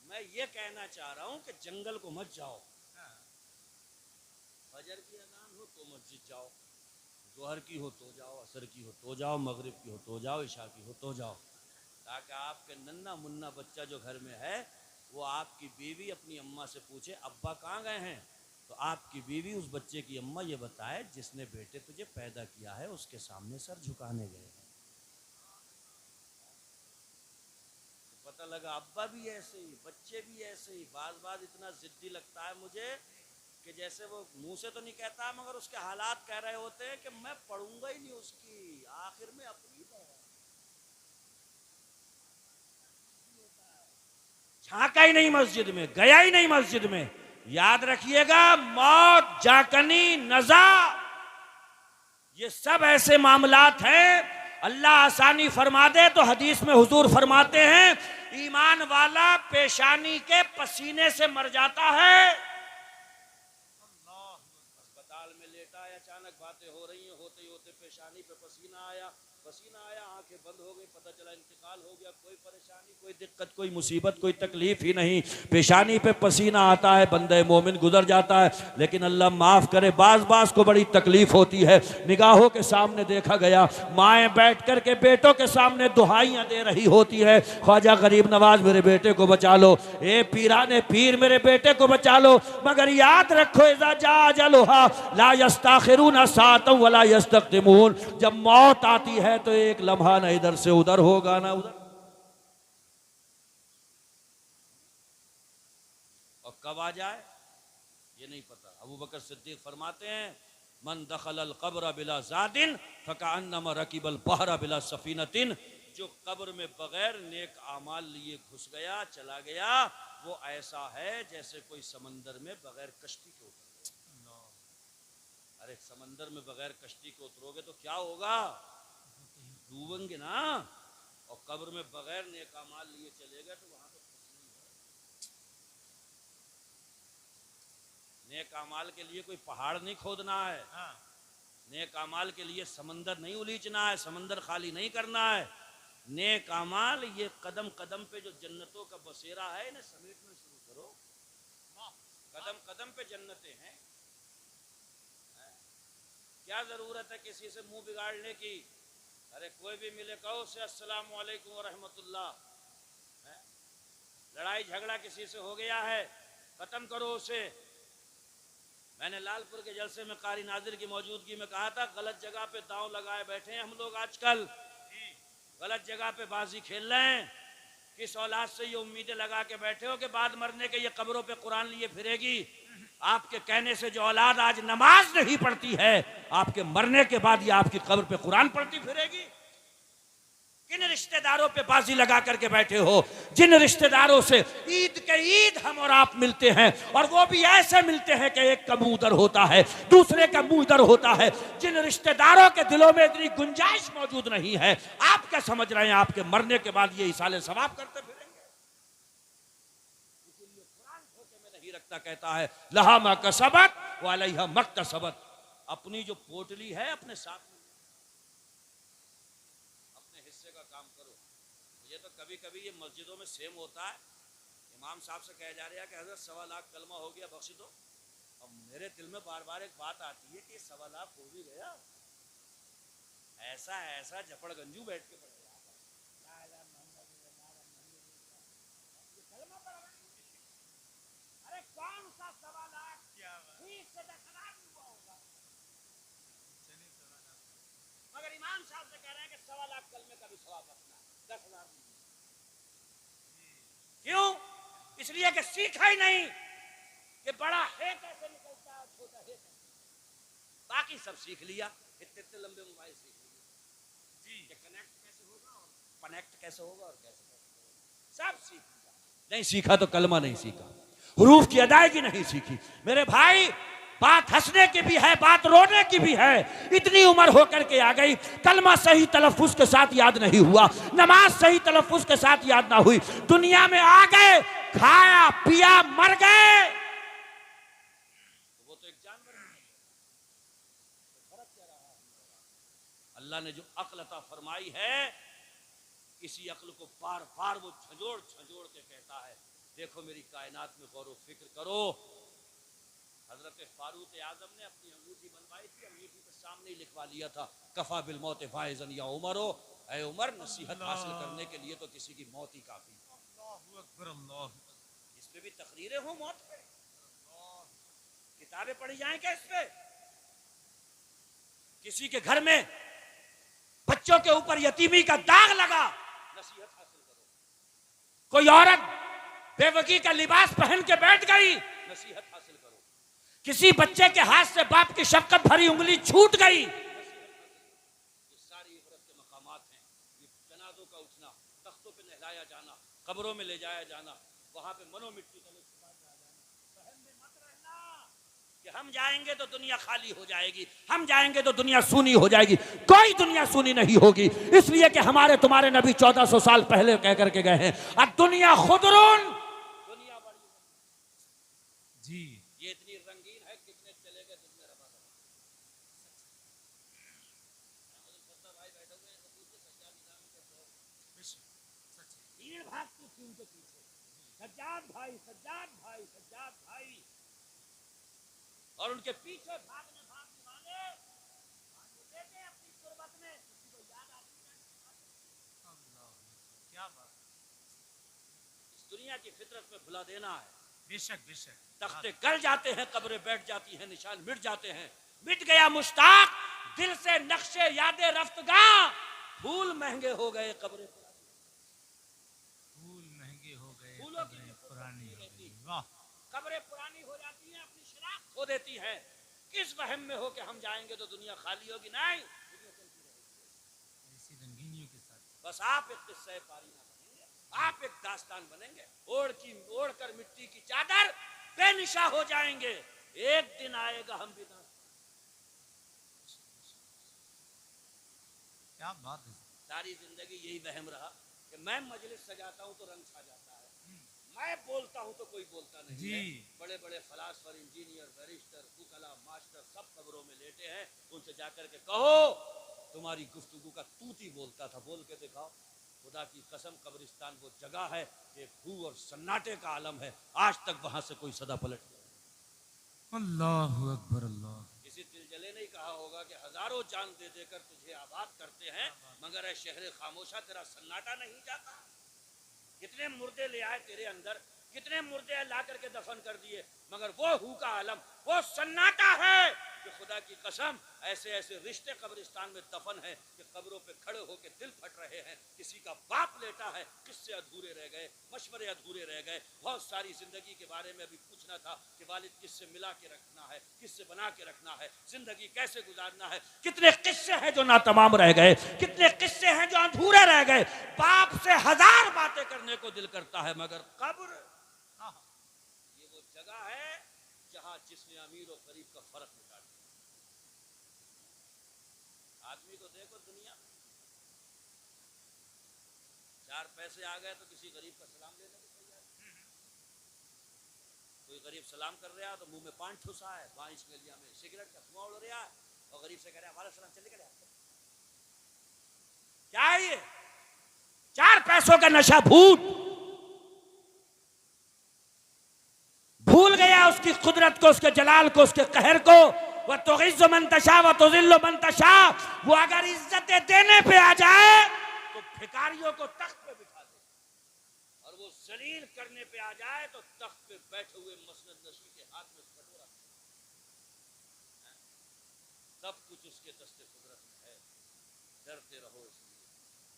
मैं ये कहना चाह रहा हूँ कि जंगल को मत जाओ। फजर की अजान हो तो मस्जिद जाओ, जोहर की हो तो जाओ, असर की हो तो जाओ, मगरिब की हो तो जाओ, इशा की हो तो जाओ, ताकि आपके नन्ना मुन्ना बच्चा जो घर में है वो आपकी बीवी अपनी अम्मा से पूछे अब्बा कहाँ गए हैं, तो आपकी बीवी उस बच्चे की अम्मा ये बताए जिसने बेटे तुझे पैदा किया है उसके सामने सर झुकाने गए हैं। तो पता लगा अब्बा भी ऐसे ही, बच्चे भी ऐसे ही। बाज इतना जिद्दी लगता है मुझे कि जैसे वो मुंह से तो नहीं कहता मगर उसके हालात कह रहे होते हैं कि मैं पढ़ूंगा ही नहीं उसकी, आखिर में अपनी पढ़ूंगा। झांका ही नहीं मस्जिद में, गया ही नहीं मस्जिद में। याद रखिएगा, मौत, जाकनी, नजा, ये सब ऐसे मामलात हैं। अल्लाह आसानी फरमा दे तो हदीस में हुजूर फरमाते हैं, ईमान वाला पेशानी के पसीने से मर जाता है। अस्पताल में लेटा है, अचानक बातें हो रही हैं, होते होते पेशानी पे पसीना आया, आंखें बंद हो गई, पता चला इंतकाल हो गया। कोई परेशानी, कोई दिक्कत, कोई मुसीबत, कोई तकलीफ ही नहीं। पेशानी पे पसीना आता है, बंदे मोमिन गुजर जाता है। लेकिन अल्लाह माफ करे, बाज को बड़ी तकलीफ होती है। निगाहों के सामने देखा गया, माएँ बैठ कर के बेटों के सामने दुहाइयाँ दे रही होती है, ख्वाजा गरीब नवाज मेरे बेटे को बचा लो, ए पीराने पीर मेरे बेटे को बचा लो। मगर याद रखो, इज़ा जा अजलुहा ला यस्ताखिरून साअतन वला यस्तक़दिमून, जब मौत आती है तो एक लम्हा ना इधर से उधर होगा ना उधर। और कब आ जाए ये नहीं पता। अबू बकर सिद्दीक फरमाते हैं, मन दखल अल कब्र बिला ज़ादिन फकअन्नमा रकिबल बहर बिला सफीनतिन, जो कब्र में बगैर नेक आमाल लिए घुस गया, चला गया, वो ऐसा है जैसे कोई समंदर में बगैर कश्ती के उतर। अरे समंदर में बगैर कश्ती के उतरोगे तो क्या होगा, डूबेंगे ना। और कब्र में बगैर नेक अमाल लिए चले गए तो वहां तो नेक अमाल के लिए कोई पहाड़ नहीं खोदना है, नेक अमाल के लिए समंदर नहीं उलीचना है, समंदर खाली नहीं करना है। नेक अमाल ये कदम कदम पे जो जन्नतों का बसेरा है, इन्हें समेटना शुरू करो। कदम कदम पे जन्नतें हैं। क्या जरूरत है किसी से मुंह बिगाड़ने की। अरे कोई भी मिले कहो उसे अस्सलामु अलैकुम व रहमतुल्लाह। लड़ाई झगड़ा किसी से हो गया है, खत्म करो उसे। मैंने लालपुर के जलसे में कारी नाजिर की मौजूदगी में कहा था, गलत जगह पे दांव लगाए बैठे हैं हम लोग आजकल, गलत जगह पे बाजी खेल रहे हैं। किस औलाद से ये उम्मीदें लगा के बैठे हो कि बाद मरने के ये कब्रों पे कुरान लिए फिरेगी। आपके कहने से जो औलाद आज नमाज नहीं पढ़ती है, आपके मरने के बाद ये आपकी कब्र पे कुरान पढ़ती फिरेगी। किन रिश्तेदारों पे बाजी लगा करके बैठे हो, जिन रिश्तेदारों से ईद के ईद हम और आप मिलते हैं, और वो भी ऐसे मिलते हैं कि एक का मुंह उधर होता है, दूसरे का मुंह इधर होता है। जिन रिश्तेदारों के दिलों में इतनी गुंजाइश मौजूद नहीं है, आप क्या समझ रहे हैं आपके मरने के बाद ये इसाले सवाब करते फिरेंगे। इसीलिए कुरान धोखे में नहीं रखता, कहता है लहा मा कसबत व अलैहा मक्तसबत। अपनी जो पोटली है अपने साथ का काम करो। मुझे तो कभी कभी ये मस्जिदों में सेम होता है, इमाम साहब से कह जा रहा है कि हज़रत 1.25 लाख कलमा हो गया, बख्शी दो। अब मेरे दिल में बार बार एक बात आती है कि 1.25 लाख हो भी गया, ऐसा ऐसा झपड़गंजू बैठ के पढ़ रहा है, अरे कौन सा 1.25 लाख ठीक से दखला हुआ होगा। मगर इमाम साहब से कह रहे हैं कि 1.25 लाख कलमे का भी सवाब रखना है, 10,000 क्यों? इसलिए कि सीखा ही नहीं। रहे हैं, बाकी सब सीख लिया, इतने इतने लंबे मोबाइल सीख लिए जी, कि कनेक्ट कैसे होगा और कनेक्ट कैसे होगा और कैसे सब सीख लिया। नहीं सीखा तो कलमा नहीं सीखा, हुरूफ की अदायगी नहीं सीखी। मेरे भाई बात हंसने की भी है, बात रोने की भी है। इतनी उम्र होकर के आ गई, कलमा सही तलफ्फुज के साथ याद नहीं हुआ, नमाज सही तलफ्फुज के साथ याद ना हुई, दुनिया में आ गए, खाया पिया मर गए, वो तो एक जानवर है। फर्क क्या रहा? अल्लाह ने जो अक्ल अता फरमाई है, इसी अक्ल को बार बार वो झंझोड़ झंझोड़ के कहता है, देखो मेरी कायनात में गौर व फिक्र करो। हजरत फारूक आजम ने अपनी अंगूठी बनवाई थी, अंगूठी पे सामने ही लिखवा लिया था, कफा बिल मौत फाइजन या उमरो, ऐ उमर नसीहत हासिल करने के लिए तो किसी की मौत ही काफी। अल्लाहु अकबर, अल्लाह। इस पे भी तकरीरें हो मौत पे, किताबें पढ़ी जाएं क्या इस पे? किसी के घर में बच्चों के ऊपर यतीमी का दाग लगा, नसीहत हासिल करो। कोई औरत बेवकी का लिबास पहन के बैठ गई, नसीहत हासिल करो। किसी बच्चे के हाथ से बाप की शफकत भरी उंगली छूट गई, ये सारी इबरत के मकामात हैं। ये जनाजों का उठना, तख्तों पे नहलाया जाना, कब्रों में ले जाया जाना, वहां पे मनो मिट्टी तले छुपा जाया जाना। वहम में मत रहना कि हम जाएंगे तो दुनिया खाली हो जाएगी, हम जाएंगे तो दुनिया सूनी हो जाएगी। कोई दुनिया सूनी नहीं होगी, इसलिए कि हमारे तुम्हारे नबी 1400 साल पहले कह करके गए हैं, अब दुनिया खुदरुन, दुनिया बड़ी जी, ये इतनी रंगीन है, कितने चले गए कितने रवा रवा। भाई बैठे हुए हैं, भीड़ भागती थी उनके पीछे, सज्जाद भाई सज्जाद भाई सज्जाद भाई, और उनके पीछे भागने भागने वाले देते अपनी गुर्बत में, किसी को याद आती है। क्या बात, इस दुनिया की फितरत में भुला देना है। बेशक बेशक, तख्ते गल जाते हैं, कब्रें बैठ जाती हैं, निशान मिट जाते हैं। मिट गया मुश्ताक, दिल से नक्शे यादें रफ्तगां, फूल महंगे हो गए कब्रें पुरानी, फूल महंगे हो गए, फूलों की कब्रें पुरानी हो गई। वाह, कब्रें पुरानी हो जाती हैं, अपनी शनाख्त खो देती हैं। किस वहम में हो कि हम जाएंगे तो दुनिया खाली होगी? नहीं, दुनिया चलती रहेगी। ऐसी रंगीनियों के साथ। बस आप एक किस्से पारीना बनेंगे, आप एक दास्तान बनेंगे, ओढ़ कर मिट्टी की चादर बेनिशा हो जाएंगे। एक दिन आएगा हम भी क्या बात है, सारी जिंदगी यही वहम रहा कि मैं मजलिस सजाता हूं तो रंग छा जाता है, मैं बोलता हूं तो कोई बोलता नहीं जी। है। बड़े बड़े फलासफर, इंजीनियर, बैरिस्टर, वकला, मास्टर सब कब्रों में लेटे हैं, उनसे जाकर के कहो तुम्हारी गुफ्तगू का तूती बोलता था, बोल के दिखाओ। खुदा की कसम, कब्रिस्तान वो जगह है कि भू और सन्नाटे का आलम है, आज तक वहां से कोई सदा पलट नहीं। अल्लाहु अकबर, अल्लाह। किसी तिलजले ने कहा होगा कि हजारों जान दे देकर तुझे आबाद करते हैं, मगर ऐ शहर खामोशा तेरा सन्नाटा नहीं जाता। कितने मुर्दे ले आए तेरे अंदर, कितने मुर्दे ला करके दफन कर दिए, मगर वो हू का आलम, वो सन्नाटा है कि खुदा की कसम ऐसे ऐसे रिश्ते कब्रिस्तान में दफन है कि कब्रों पे खड़े होकर दिल फट रहे हैं। किसी का बाप लेटा है, किससे अधूरे रह गए, मशवरे अधूरे रह गए। बहुत सारी जिंदगी के बारे में अभी पूछना था कि वालिद किससे मिला के रखना है, किससे बना के रखना है, जिंदगी कैसे गुजारना है। कितने किस्से हैं जो ना तमाम रह गए, कितने किस्से हैं जो अधूरे रह गए। बाप से हजार बातें करने को दिल करता है, मगर कब्र ये वो जगह है जहां जिसने अमीर और गरीब का फर्क मिटा दिया। आदमी को देखो दुनिया में, चार पैसे आ गए तो किसी गरीब का सलाम लेने को तैयार। कोई गरीब सलाम कर रहा है तो मुंह में पान ठुसा है, बाईस गलिया में सिगरेट का धुआं उड़ रहा है, और गरीब से कह रहा है वाला सलाम, चल निकल। क्या है ये? चार पैसों का नशा भूत। भूल गया उसकी कुदरत को, उसके जलाल को, उसके कहर को। वह तो इज्जो मंतशा व तो जिल्लो मंतशा, वो अगर इज्जतें देने पे आ जाए तो भिखारियों को तख्त पे बिठा दे, और वो जलील करने पे आ जाए तो तख्त पे बैठे हुए मसनद नशी के हाथ में कटोरा। सब कुछ उसके दस्ते कुदरत में है, डरते रहो। इसलिए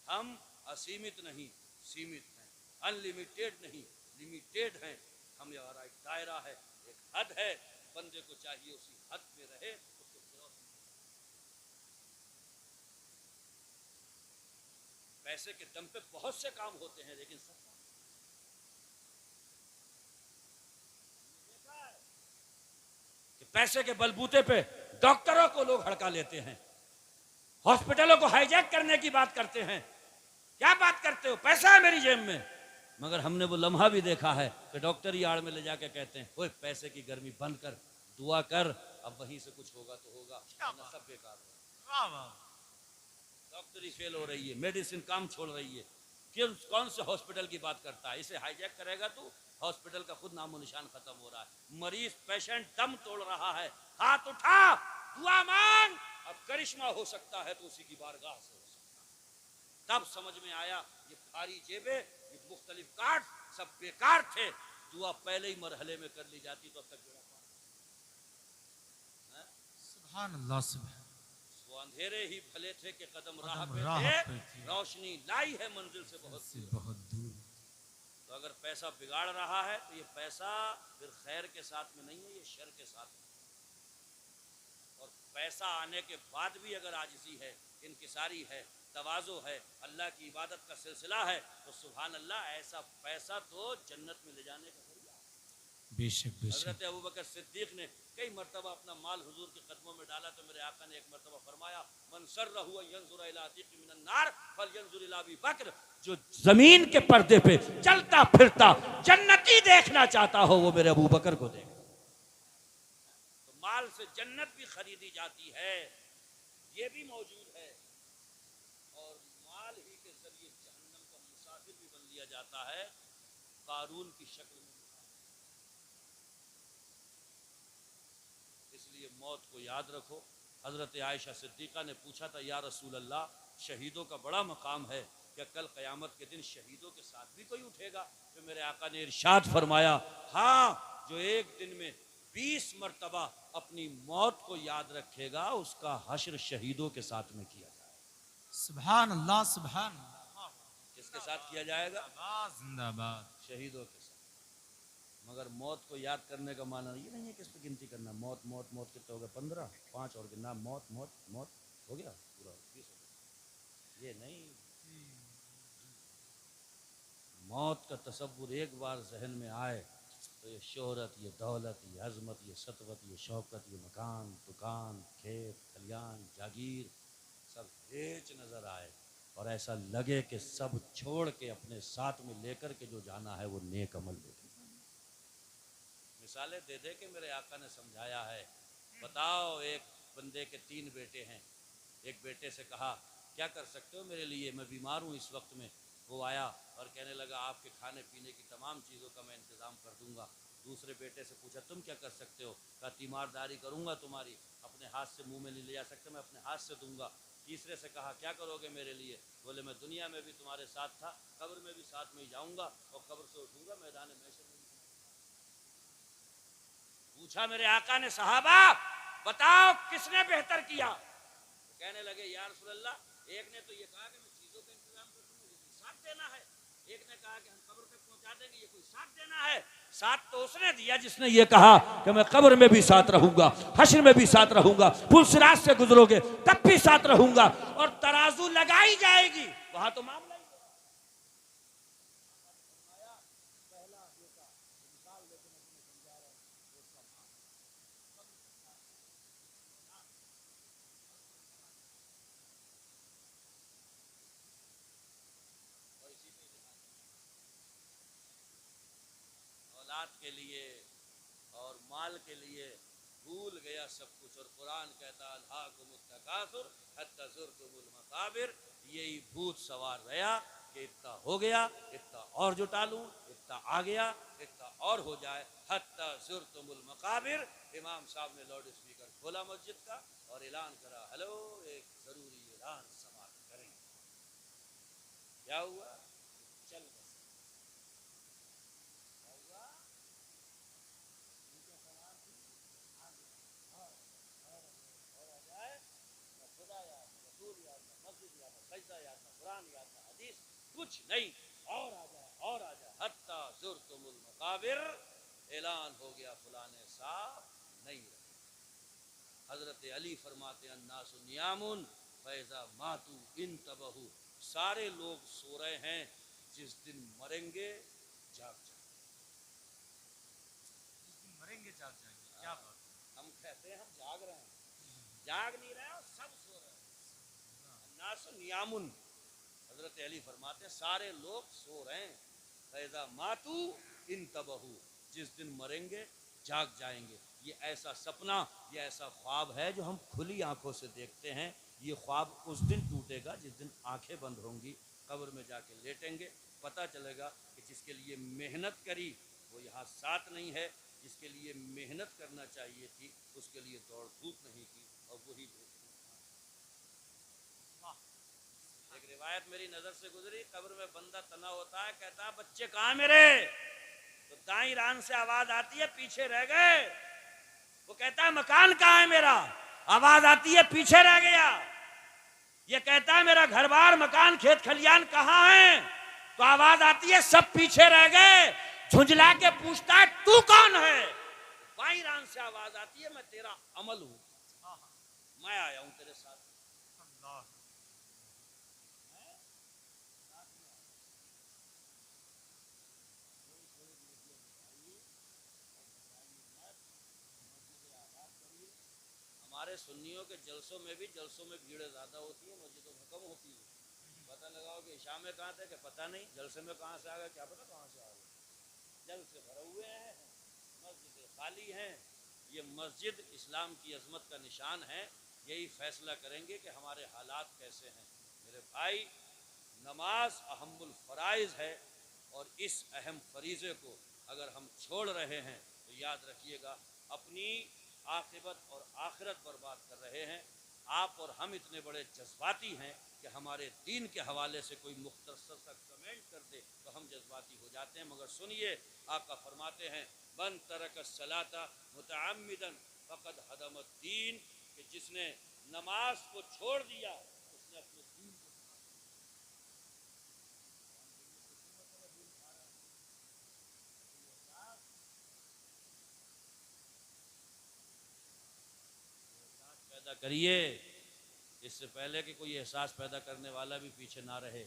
हम असीमित नहीं सीमित हैं, अनलिमिटेड नहीं लिमिटेड हैं। हमारा एक दायरा है, एक हद है, बंदे को चाहिए उसी हद में रहे, उसको क्रॉस नहीं। पैसे के दम पे बहुत से काम होते हैं, लेकिन सब कि पैसे के बलबूते पे डॉक्टरों को लोग हड़का लेते हैं, हॉस्पिटलों को हाईजैक करने की बात करते हैं। क्या बात करते हो, पैसा है मेरी जेब में। मगर हमने वो लम्हा भी देखा है कि डॉक्टर ही आड़ में ले जाके कहते हैं, ओए पैसे की गर्मी बंद कर, दुआ कर, अब वहीं से कुछ होगा तो होगा, वरना सब बेकार होगा। वाह वाह, डॉक्टरी फेल हो रही है, मेडिसिन काम छोड़ रही है, क्यों कौन से हॉस्पिटल की बात करता है। इसे हाईजैक करेगा तू, हॉस्पिटल का खुद नामो निशान खत्म हो रहा है। मरीज पेशेंट दम तोड़ रहा है, हाथ उठा, दुआ मांग, अब करिश्मा हो सकता है तो उसी की बारगाह से हो सकता है। तब समझ में आया ये भारी जेबे, ये मुख्तलिफ कार्ड सब बेकार थे। दुआ पहले ही मरहले में कर ली जाती तो अब तक बेड़ा पार। सुभान अल्लाह, सुभान। वो अंधेरे ही भले थे कि कदम राह कदम पे राह थे, पे थे। रोशनी लाई है मंजिल से बहुत से दूर। बहुत दूर। तो अगर पैसा बिगाड़ रहा है तो ये पैसा फिर खैर के साथ में नहीं है, ये शर के साथ में। और पैसा आने के बाद भी अगर आजिज़ी है, इनकिसारी है, तवाज़ो है, अल्लाह की इबादत का सिलसिला है, तो सुभान अल्लाह, ऐसा पैसा तो जन्नत में ले जाने का जरिया। बेशक बेशक। हज़रत अबू बकर सिद्दीक़ ने कई मरतबा अपना माल हुजूर के कदमों में डाला तो मेरे आका ने एक मरतबा फरमाया, मन सर्रहु अन यंज़ुरा इला अतीक़ि मिनन नार फलयंज़ुर इला अबी बकर। जो जमीन के पर्दे पे चलता फिरता जन्नती देखना चाहता हो वो मेरे अबू बकर को देखे। तो माल से जन्नत भी खरीदी जाती है, ये भी मौजूद है, और माल ही के जरिए जहन्नम का मुसाफिर भी बन लिया जाता है, कारून की शक्ल में। इसलिए मौत को याद रखो। हजरत आयशा सिद्दीक़ा ने पूछा था, या रसूल अल्लाह, शहीदों का बड़ा मकाम है, क्या कल क़यामत के दिन शहीदों के साथ भी कोई उठेगा? तो मेरे आका ने इरशाद फरमाया, हाँ, जो एक दिन में 20 मरतबा अपनी मौत को याद रखेगा उसका हश्र शहीदों के साथ में किया जाएगा। सुभान अल्लाह, सुभान अल्लाह। किसके साथ किया जाएगा? जिंदाबाद। शहीदों के साथ। मगर मौत को याद करने का माना ये नहीं है कि इस पर गिनती करना, मौत मौत मौत कितने हो गए? 15, 5 और गिनना, मौत मौत मौत हो गया पूरा 20 हो गया। ये नहीं, मौत का तसव्वुर एक बार जहन में आए तो ये शोहरत, ये दौलत, ये अजमत, ये सतवत, ये शौकत, ये मकान, दुकान, खेत, खलियान, जागीर सब हेच नजर आए और ऐसा लगे कि सब छोड़ के अपने साथ में लेकर के जो जाना है वो नेक अमल लेके। मिसालें दे दे के मेरे आका ने समझाया है। बताओ, एक बंदे के 3 बेटे हैं, एक बेटे से कहा, क्या कर सकते हो मेरे लिए, मैं बीमार हूँ इस वक्त में। वो आया और कहने लगा, आपके खाने पीने की तमाम चीज़ों का मैं इंतज़ाम कर दूंगा। दूसरे बेटे से पूछा, तुम क्या कर सकते हो? कहा, तीमारदारी करूंगा तुम्हारी, अपने हाथ से मुंह में नहीं ले जा सकते, मैं अपने हाथ से दूंगा। तीसरे से कहा, क्या करोगे मेरे लिए? बोले, मैं दुनिया में भी तुम्हारे साथ था, कब्र में भी साथ में ही जाऊंगा और कब्र से उठूंगा, मैदान महशर में। पूछा मेरे आका ने, सहाबा बताओ किसने बेहतर किया? तो कहने लगे, या रसूल अल्लाह, एक ने तो ये कहा कि मैं चीजों का इंतजाम कर दूंगा, ये कोई साथ देना है। एक ने कहा कि हम कब्र तक पहुंचा देंगे, ये कोई साथ देना है। साथ तो उसने दिया जिसने ये कहा कि मैं कब्र में भी साथ रहूंगा, हश्र में भी साथ रहूंगा, पुल सिरात से गुजरोगे तब भी साथ रहूंगा, और तराजू लगाई जाएगी वहां तो मामला ही। के लिए और माल के लिए भूल गया सब कुछ, और कुरान कहता अल्हाकुमुत तकासुर हत्ता ज़ुरतुमुल मकाबिर। यही भूत सवार रहा कि इतना हो गया, इतना और जुटा लूं, इतना आ गया, इतना और हो जाए, हत्ता ज़ुरतुमुल मकाबिर। इमाम साहब ने लाउड स्पीकर खोला मस्जिद का और ऐलान करा, हेलो, एक जरूरी ऐलान समाप्त करें। क्या हुआ? चल बस कुछ नहीं, और आ जाए और आ जाए, हत्ता ज़ुरतुमुल मकाबिर। ऐलान हो गया, फलाने साहब नहीं रहे। हजरत अली फरमाते हैं अन्नासु नियामुन फैज़ा मातू इन तबहू, सारे लोग सो रहे हैं, जिस दिन मरेंगे जाग जाएंगे। जिस दिन मरेंगे जाग जाएंगे, क्या बात है। हम कहते हैं हम जाग रहे हैं, जाग नहीं रहे और सब सो रहे हैं। अन्नासु नियामुन, हजरत अली फरमाते हैं सारे लोग सो रहे हैं, फैज़ा मातू इन तबहू, जिस दिन मरेंगे जाग जाएंगे। ये ऐसा सपना, ये ऐसा ख्वाब है जो हम खुली आंखों से देखते हैं। ये ख्वाब उस दिन टूटेगा जिस दिन आंखें बंद होंगी, कब्र में जाके लेटेंगे, पता चलेगा कि जिसके लिए मेहनत करी वो यहाँ साथ नहीं है, जिसके लिए मेहनत करना चाहिए थी उसके लिए दौड़ धूप नहीं की, और वही एक रिवायत मेरी नजर से गुजरी, कब्र में बंदा तना होता है, कहता है बच्चे कहाँ मेरे, तो दाई रान से आवाज आती है पीछे रह गए। वो कहता है मकान कहाँ है मेरा, आवाज आती है पीछे रह गया। ये कहता है मेरा घर बार मकान खेत खलियान कहाँ है, तो आवाज आती है सब पीछे रह गए। झुंझला के पूछता है तू कौन है, बाई रान से आवाज आती है मैं तेरा अमल हूं, मैं आया हूं तेरे साथ। अल्लाह। हमारे सुन्नियों के जलसों में भी, जलसों में भीड़ ज्यादा होती है, मस्जिदों में कम होती है। पता लगाओ कि इशा में कहाँ थे कि पता नहीं, जलसे में कहाँ से आ गए क्या पता कहाँ से आ गए। जलसे भरे हुए हैं, मस्जिद खाली हैं। ये मस्जिद इस्लाम की अजमत का निशान है। यही फैसला करेंगे कि हमारे हालात कैसे हैं। मेरे भाई, नमाज अहमुल फराइज है, और इस अहम फरीज़े को अगर हम छोड़ रहे हैं तो याद रखिएगा अपनी आखिरत और आखिरत बर्बाद कर रहे हैं। आप और हम इतने बड़े जज्बाती हैं कि हमारे दीन के हवाले से कोई मुख्तसर सा कमेंट कर दे तो हम जज्बाती हो जाते हैं। मगर सुनिए, आका फरमाते हैं मन तरक सलाता मुतअम्मिदन फ़क़द हदमत दीन, कि जिसने नमाज को छोड़ दिया उसने अपने दीन को पैदा करिए, इससे पहले कि कोई एहसास पैदा करने वाला भी पीछे ना रहे।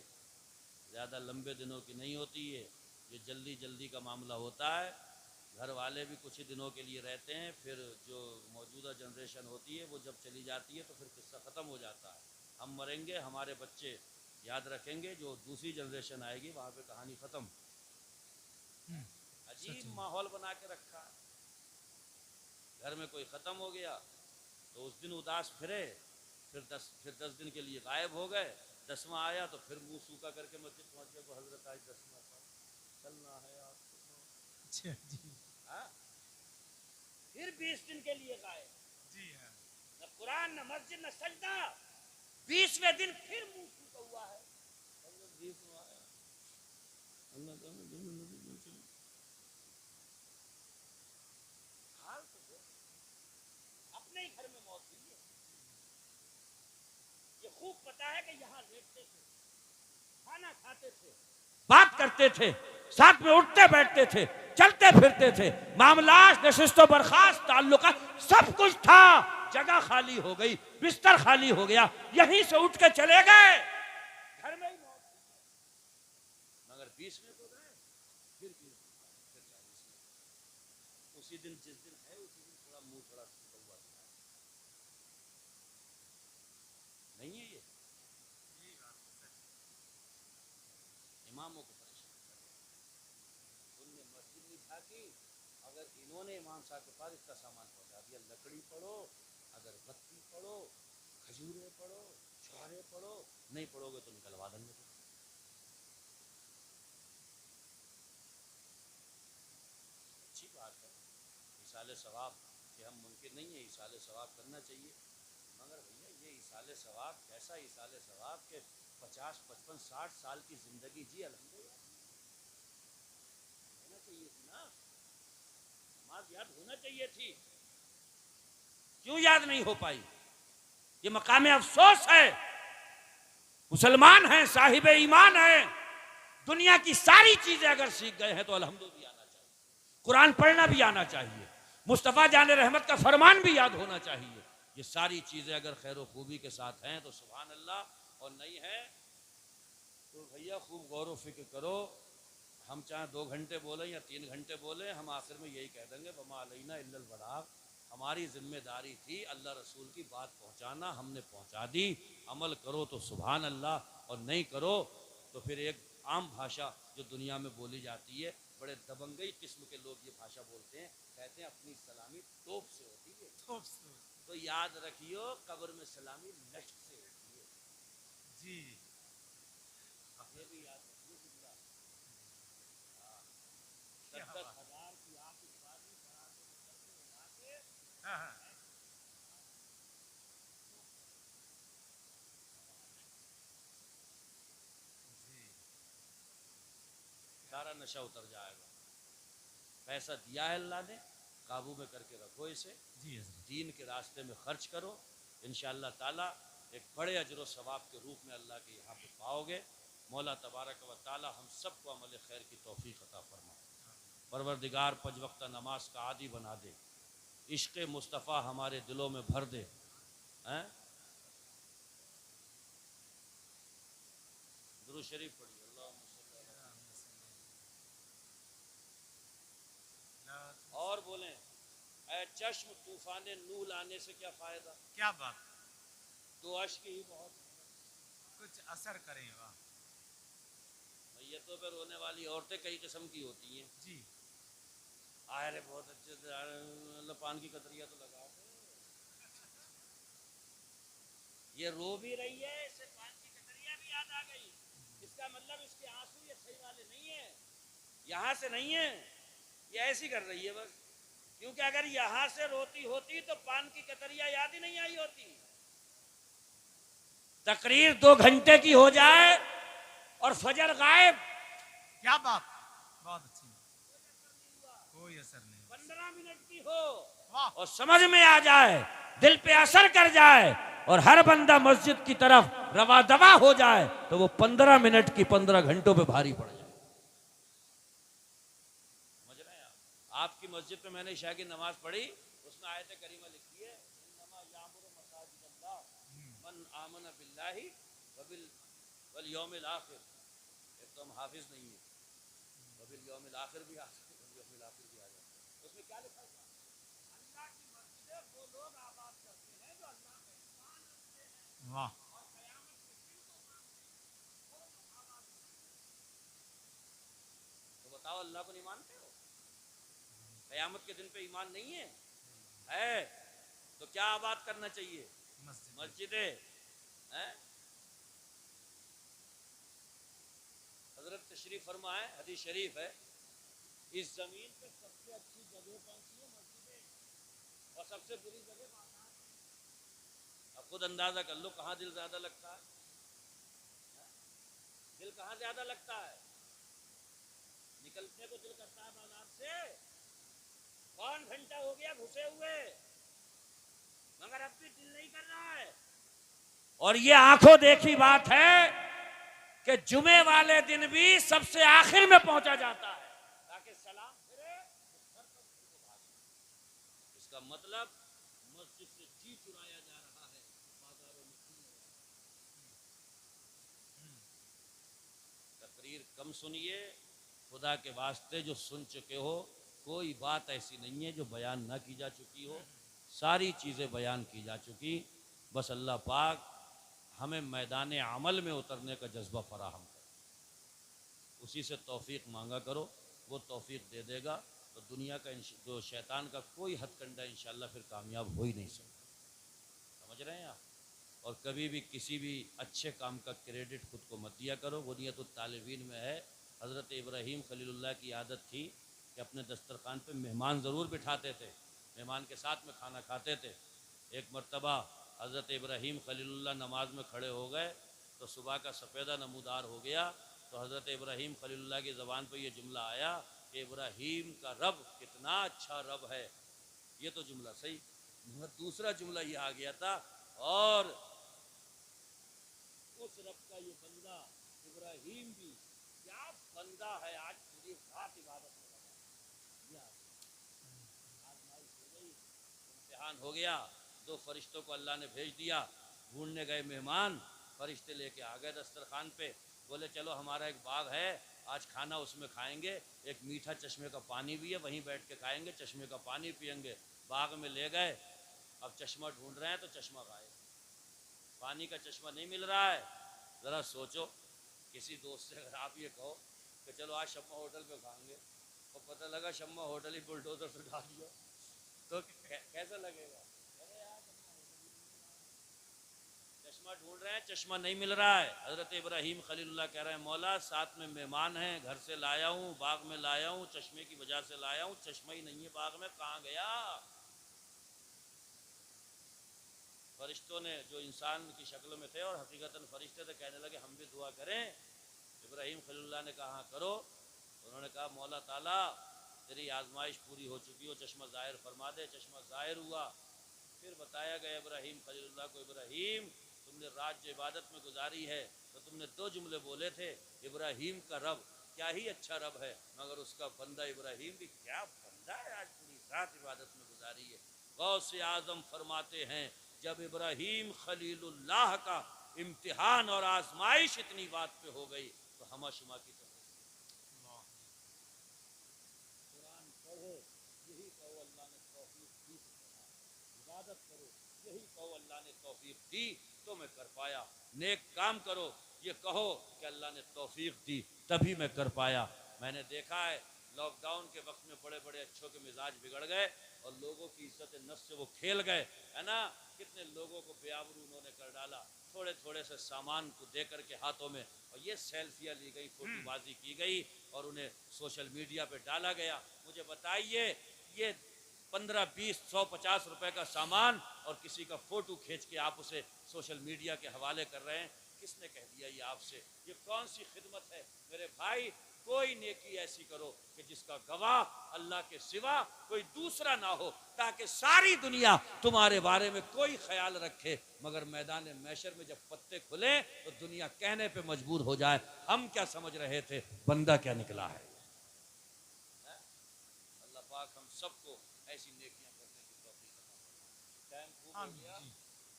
ज़्यादा लंबे दिनों की नहीं होती है, ये जल्दी जल्दी का मामला होता है। घर वाले भी कुछ ही दिनों के लिए रहते हैं, फिर जो मौजूदा जनरेशन होती है वो जब चली जाती है तो फिर किस्सा ख़त्म हो जाता है। हम मरेंगे, हमारे बच्चे याद रखेंगे, जो दूसरी जनरेशन आएगी वहाँ पे कहानी ख़त्म। अजीब माहौल बना के रखा है। घर में कोई ख़त्म हो गया तो उस दिन उदास फिरे, फिर 10 दिन के लिए गायब हो गए। 10वां आया तो फिर मुंह सूखा करके मस्जिद पहुंच गए, वो हजरत आज 10वां था, चलना है आपको। अच्छा जी। हाँ, फिर 20 दिन के लिए गायब। जी है। न कुरान न मस्जिद न सजदा। 20वें दिन फिर मुंह सूखा हुआ है। हाल तो अपने ही घर में मौत हुई है। ये खूब पता है कि यहाँ लेटते थे, खाना खाते थे, बात करते थे, साथ में उठते बैठते थे, चलते फिरते थे, मामलात नशिस्तो बर्खास्त ताल्लुका सब कुछ था। जगह खाली हो गई, बिस्तर खाली हो गया, यहीं से उठ के चले गए, घर में ही मौत हुई। मगर 20 में तो गए, फिर 40 में, उसी दिन जिस दिन है उसी दिन थोड़ा मुंह थोड़ा हुआ नहीं है। ये इमामों को परेशान कर रहे, उनने मस्जिद नहीं झांकी। अगर इन्होंने इमाम साहब के पास इतना सामान पहुंचा दिया, लकड़ी पढ़ो, अगरबत्ती पढ़ो, खजूरें पढ़ो, छुहारे पढ़ो, नहीं पढ़ोगे तो निकलवा देंगे। अच्छी बात है, इसाले सवाब कि हम मुमकिन नहीं है, इसाले सवाब करना चाहिए। मगर भैया ये इसाले सवाब कैसा इसाले सवाब के 50, 55, 60 साल की जिंदगी जी अल्हम्दुलिल्लाह होना चाहिए थी ना, नमाज याद होना चाहिए थी, क्यों याद नहीं हो पाई? ये मकाम अफसोस है। मुसलमान हैं, साहिब ईमान हैं, दुनिया की सारी चीजें अगर सीख गए हैं तो अल्हम्दुलिल्लाह भी आना चाहिए, कुरान पढ़ना भी आना चाहिए, मुस्तफ़ा जान रहमत का फरमान भी याद होना चाहिए। ये सारी चीज़ें अगर खैर खूबी के साथ हैं तो सुभान अल्लाह, और नहीं है तो भैया खूब गौर व फिक्र करो। हम चाहे 2 घंटे बोलें या 3 घंटे बोलें, हम आखिर में यही कह देंगे वमा अलैना इल्लल बलाग। हमारी जिम्मेदारी थी अल्लाह रसूल की बात पहुंचाना, हमने पहुंचा दी। अमल करो तो सुभान अल्लाह, और नहीं करो तो फिर एक आम भाषा जो दुनिया में बोली जाती है, बड़े दबंगई किस्म के लोग ये भाषा बोलते हैं, कहते हैं अपनी सलामी तोप से होती है। तो याद रखियो कब्र में सलामी लश्क से होती है जी। ये भी याद रखिए। 10,000 की आतिशबाजी पराठे करके उड़ा के हाँ, हाँ। जी। सारा नशा उतर जाएगा। पैसा दिया है अल्लाह ने, काबू में करके रखो इसे, जी हजरत। दीन के रास्ते में खर्च करो। इंशाअल्लाह ताला एक बड़े अजर सवाब के रूप में अल्लाह के यहाँ पे पाओगे। मौला तबारक व ताला हम सबको अमल खैर की तौफीक अता फरमाए। परवरदिगार 5 वक्त नमाज का आदी बना दे, इश्क़ मुस्तफ़ा हमारे दिलों में भर दे। हैं दुरूद शरीफ पढ़िए। और बोलें ऐ चश्म तूफान नूह लाने से क्या फ़ायदा। क्या बात, 2 अश्क ही बहुत। कुछ असर करें। वाह मैयतों पे रोने वाली औरतें कई किस्म की होती हैं। जी। आए रे बहुत अच्छे से, मतलब पान की कतरिया तो लगा दो। ये रो भी रही है, इससे पान की कतरिया भी याद आ गई। इसका मतलब इसके आंसू ये सही वाले नहीं है, यहाँ से नहीं है, ये ऐसी कर रही है बस। क्योंकि अगर यहाँ से रोती होती तो पान की कतरिया याद ही नहीं आई होती। तकरीर 2 घंटे की हो जाए और फजर गायब। क्या बात, बहुत अच्छी बात। कोई असर नहीं। 15 मिनट की हो वाह। और समझ में आ जाए, दिल पे असर कर जाए, और हर बंदा मस्जिद की तरफ रवा दवा हो जाए, तो वो 15 मिनट की 15 घंटों पे भारी पड़ जाए। समझ रहे हैं आप? आपकी मस्जिद पे मैंने इशा की नमाज पढ़ी, उसमें आयत करीमा लिखी है इन्नमा यामुरु मसाजिदल्लाह मन आमन बिल्लाहि वल यौमिल आखिर। एक तो हम हाफिज नहीं है, वबिल यौमिल आखिर भी आ सकते, वबिल यौमिल आखिर भी आ जाते। उसमें क्या लिखा है? अल्लाह की मस्जिदें वो लोग आबाद करते हैं जो अल्लाह का ईमान रखते हैं वाह। और क़यामत के दिन को मानते हैं, वो लोग आबाद करते हैं। तो बताओ अल्लाह को नहीं मानते हो? क़यामत के दिन पे ईमान नहीं है तो क्या आबाद करना चाहिए? मस्जिदें हैं। हजरत तशरीफ फरमाए, हदीस शरीफ है, इस जमीन पे सबसे अच्छी जगह कौन सी है? मस्जिदें। और सबसे बुरी जगह बाजार। अब खुद अंदाजा कर लो कहाँ दिल ज्यादा लगता है। दिल कहाँ ज्यादा लगता है? निकलने को दिल करता है बाजार से, कौन घंटा हो गया घुसे हुए, मगर अब भी दिल नहीं कर रहा है। और ये आंखों देखी बात है कि जुमे वाले दिन भी सबसे आखिर में पहुंचा जाता है ताकि सलाम फिरे घर पर फिर को भागे। इसका मतलब मस्जिद से जी चुराया जा रहा है, बाजारों में तकरीर कम सुनिए, खुदा के वास्ते जो सुन चुके हो, कोई बात ऐसी नहीं है जो बयान ना की जा चुकी हो, सारी चीज़ें बयान की जा चुकी। बस अल्लाह पाक हमें मैदान अमल में उतरने का जज्बा फराहम करे, उसी से तौफीक मांगा करो, वो तौफीक दे देगा। तो दुनिया का जो शैतान का कोई हथकंडा इंशाअल्लाह फिर कामयाब हो ही नहीं सकता। समझ रहे हैं आप? और कभी भी किसी भी अच्छे काम का क्रेडिट खुद को मत दिया करो। वो नियत तालिबीन में है, हज़रत इब्राहीम खलीलुल्लाह की आदत थी कि अपने दस्तरखान पे मेहमान ज़रूर बिठाते थे, मेहमान के साथ में खाना खाते थे। एक मर्तबा हज़रत इब्राहीम खलीलुल्लाह नमाज में खड़े हो गए तो सुबह का सफ़ेदा नमूदार हो गया। तो हज़रत इब्राहीम खलीलुल्लाह की ज़बान पर यह जुमला आया कि इब्राहीम का रब कितना अच्छा रब है। ये तो जुमला सही, मगर दूसरा जुमला ये आ गया था, और उस रब का ये बंदा इब्राहीम भी क्या बंदा है, आज पूरी रात इबादत में लगा। आजमाइश दस्तरखान हो गया। 2 फरिश्तों को अल्लाह ने भेज दिया, ढूंढने गए मेहमान, फरिश्ते लेके आ गए दस्तरखान पे। बोले चलो हमारा एक बाग है, आज खाना उसमें खाएंगे, एक मीठा चश्मे का पानी भी है, वहीं बैठ के खाएंगे, चश्मे का पानी पियेंगे। बाग में ले गए, अब चश्मा ढूंढ रहे हैं तो चश्मा गायब, पानी का चश्मा नहीं मिल रहा है। ज़रा सोचो, किसी दोस्त से अगर आप ये कहो कि चलो आज शम्मा होटल पे खाएंगे, और पता लगा शम्मा होटल ही बुलडोजर से ढा दिया, तो कैसा लगेगा? चश्मा ढूंढ रहे हैं, चश्मा नहीं मिल रहा है। हज़रत इब्राहीम खलीलुल्लाह कह रहे हैं मौला साथ में मेहमान हैं, घर से लाया हूँ, बाग में लाया हूँ, चश्मे की वजह से लाया हूँ, चश्मा ही नहीं है बाग में, कहाँ गया? फरिश्तों ने जो इंसान की शक्ल में थे और हकीकतन फरिश्ते थे, कहने लगे हम भी दुआ करें। इब्राहीम खलीलुल्लाह ने कहा करो। उन्होंने कहा मौला ताला तेरी आजमाइश पूरी हो चुकी हो, चश्मा ज़ाहिर फरमा दे। चश्मा ज़ाहिर हुआ। फिर बताया गया इब्राहीम खलीलुल्लाह को, इब्राहीम तुमने रात जो इबादत में गुजारी है तो तुमने 2 जुमले बोले थे, इब्राहीम का रब क्या ही अच्छा रब है, मगर उसका बंदा इब्राहीम भी क्या बंदा है, आज पूरी रात इबादत में गुजारी है। गौसे आज़म फरमाते हैं जब इब्राहीम खलीलुल्लाह का इम्तिहान और आजमाइश इतनी बात पे हो गई तो हमा शुमा की तरफ कुरान पढ़ो, यही कहो अल्लाह ने तौफीक दी, इबादत करो, यही कहो अल्लाह ने तौफीक दी तो मैं कर पाया। नेक काम करो, ये कहो कि अल्लाह ने तौफीक दी तभी मैं कर पाया। मैंने देखा है लॉकडाउन के वक्त में बड़े बड़े अच्छों के मिजाज बिगड़ गए और लोगों की इज्जत नफ्स से वो खेल गए, है ना। कितने लोगों को बेआबरू उन्होंने कर डाला, थोड़े थोड़े से सामान को दे करके हाथों में, और ये सेल्फियाँ ली गई, फोटोबाजी की गई और उन्हें सोशल मीडिया पे डाला गया। मुझे बताइए ये 15, 20, 100, 50 रुपए का सामान और किसी का फोटो खींच के आप उसे सोशल मीडिया के हवाले कर रहे हैं, किसने कह दिया ये आपसे? ये कौन सी खिदमत है मेरे भाई? कोई नेकी ऐसी करो कि जिसका गवाह अल्लाह के सिवा कोई दूसरा ना हो, ताकि सारी दुनिया तुम्हारे बारे में कोई ख्याल रखे, मगर मैदान मैशर में जब पत्ते खुले तो दुनिया कहने पे मजबूर हो जाए हम क्या समझ रहे थे, बंदा क्या निकला है। अल्लाह पाक हम सबको ऐसी नेकियां करने की तौफीक अता फरमाए। टाइम खूब हो गया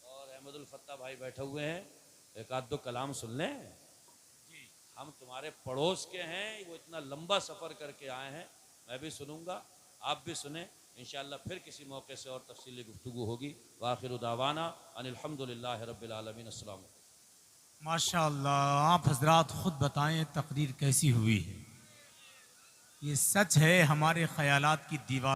और अहमदुल फत्ता भाई बैठे हुए हैं, एक आध 2 कलाम सुन लें। हम तुम्हारे पड़ोस के हैं, वो इतना लंबा सफ़र करके आए हैं, मैं भी सुनूंगा, आप भी सुने। इंशाअल्लाह फिर किसी मौके से और तफसीली गुफ्तगू होगी। वाखिर दावाना अनिल हम्दुलिल्लाहि रब्बिल आलमीन। अस्सलाम। माशाअल्लाह, आप हजरात खुद बताएं तकरीर कैसी हुई है। ये सच है, हमारे ख्यालात की दीवार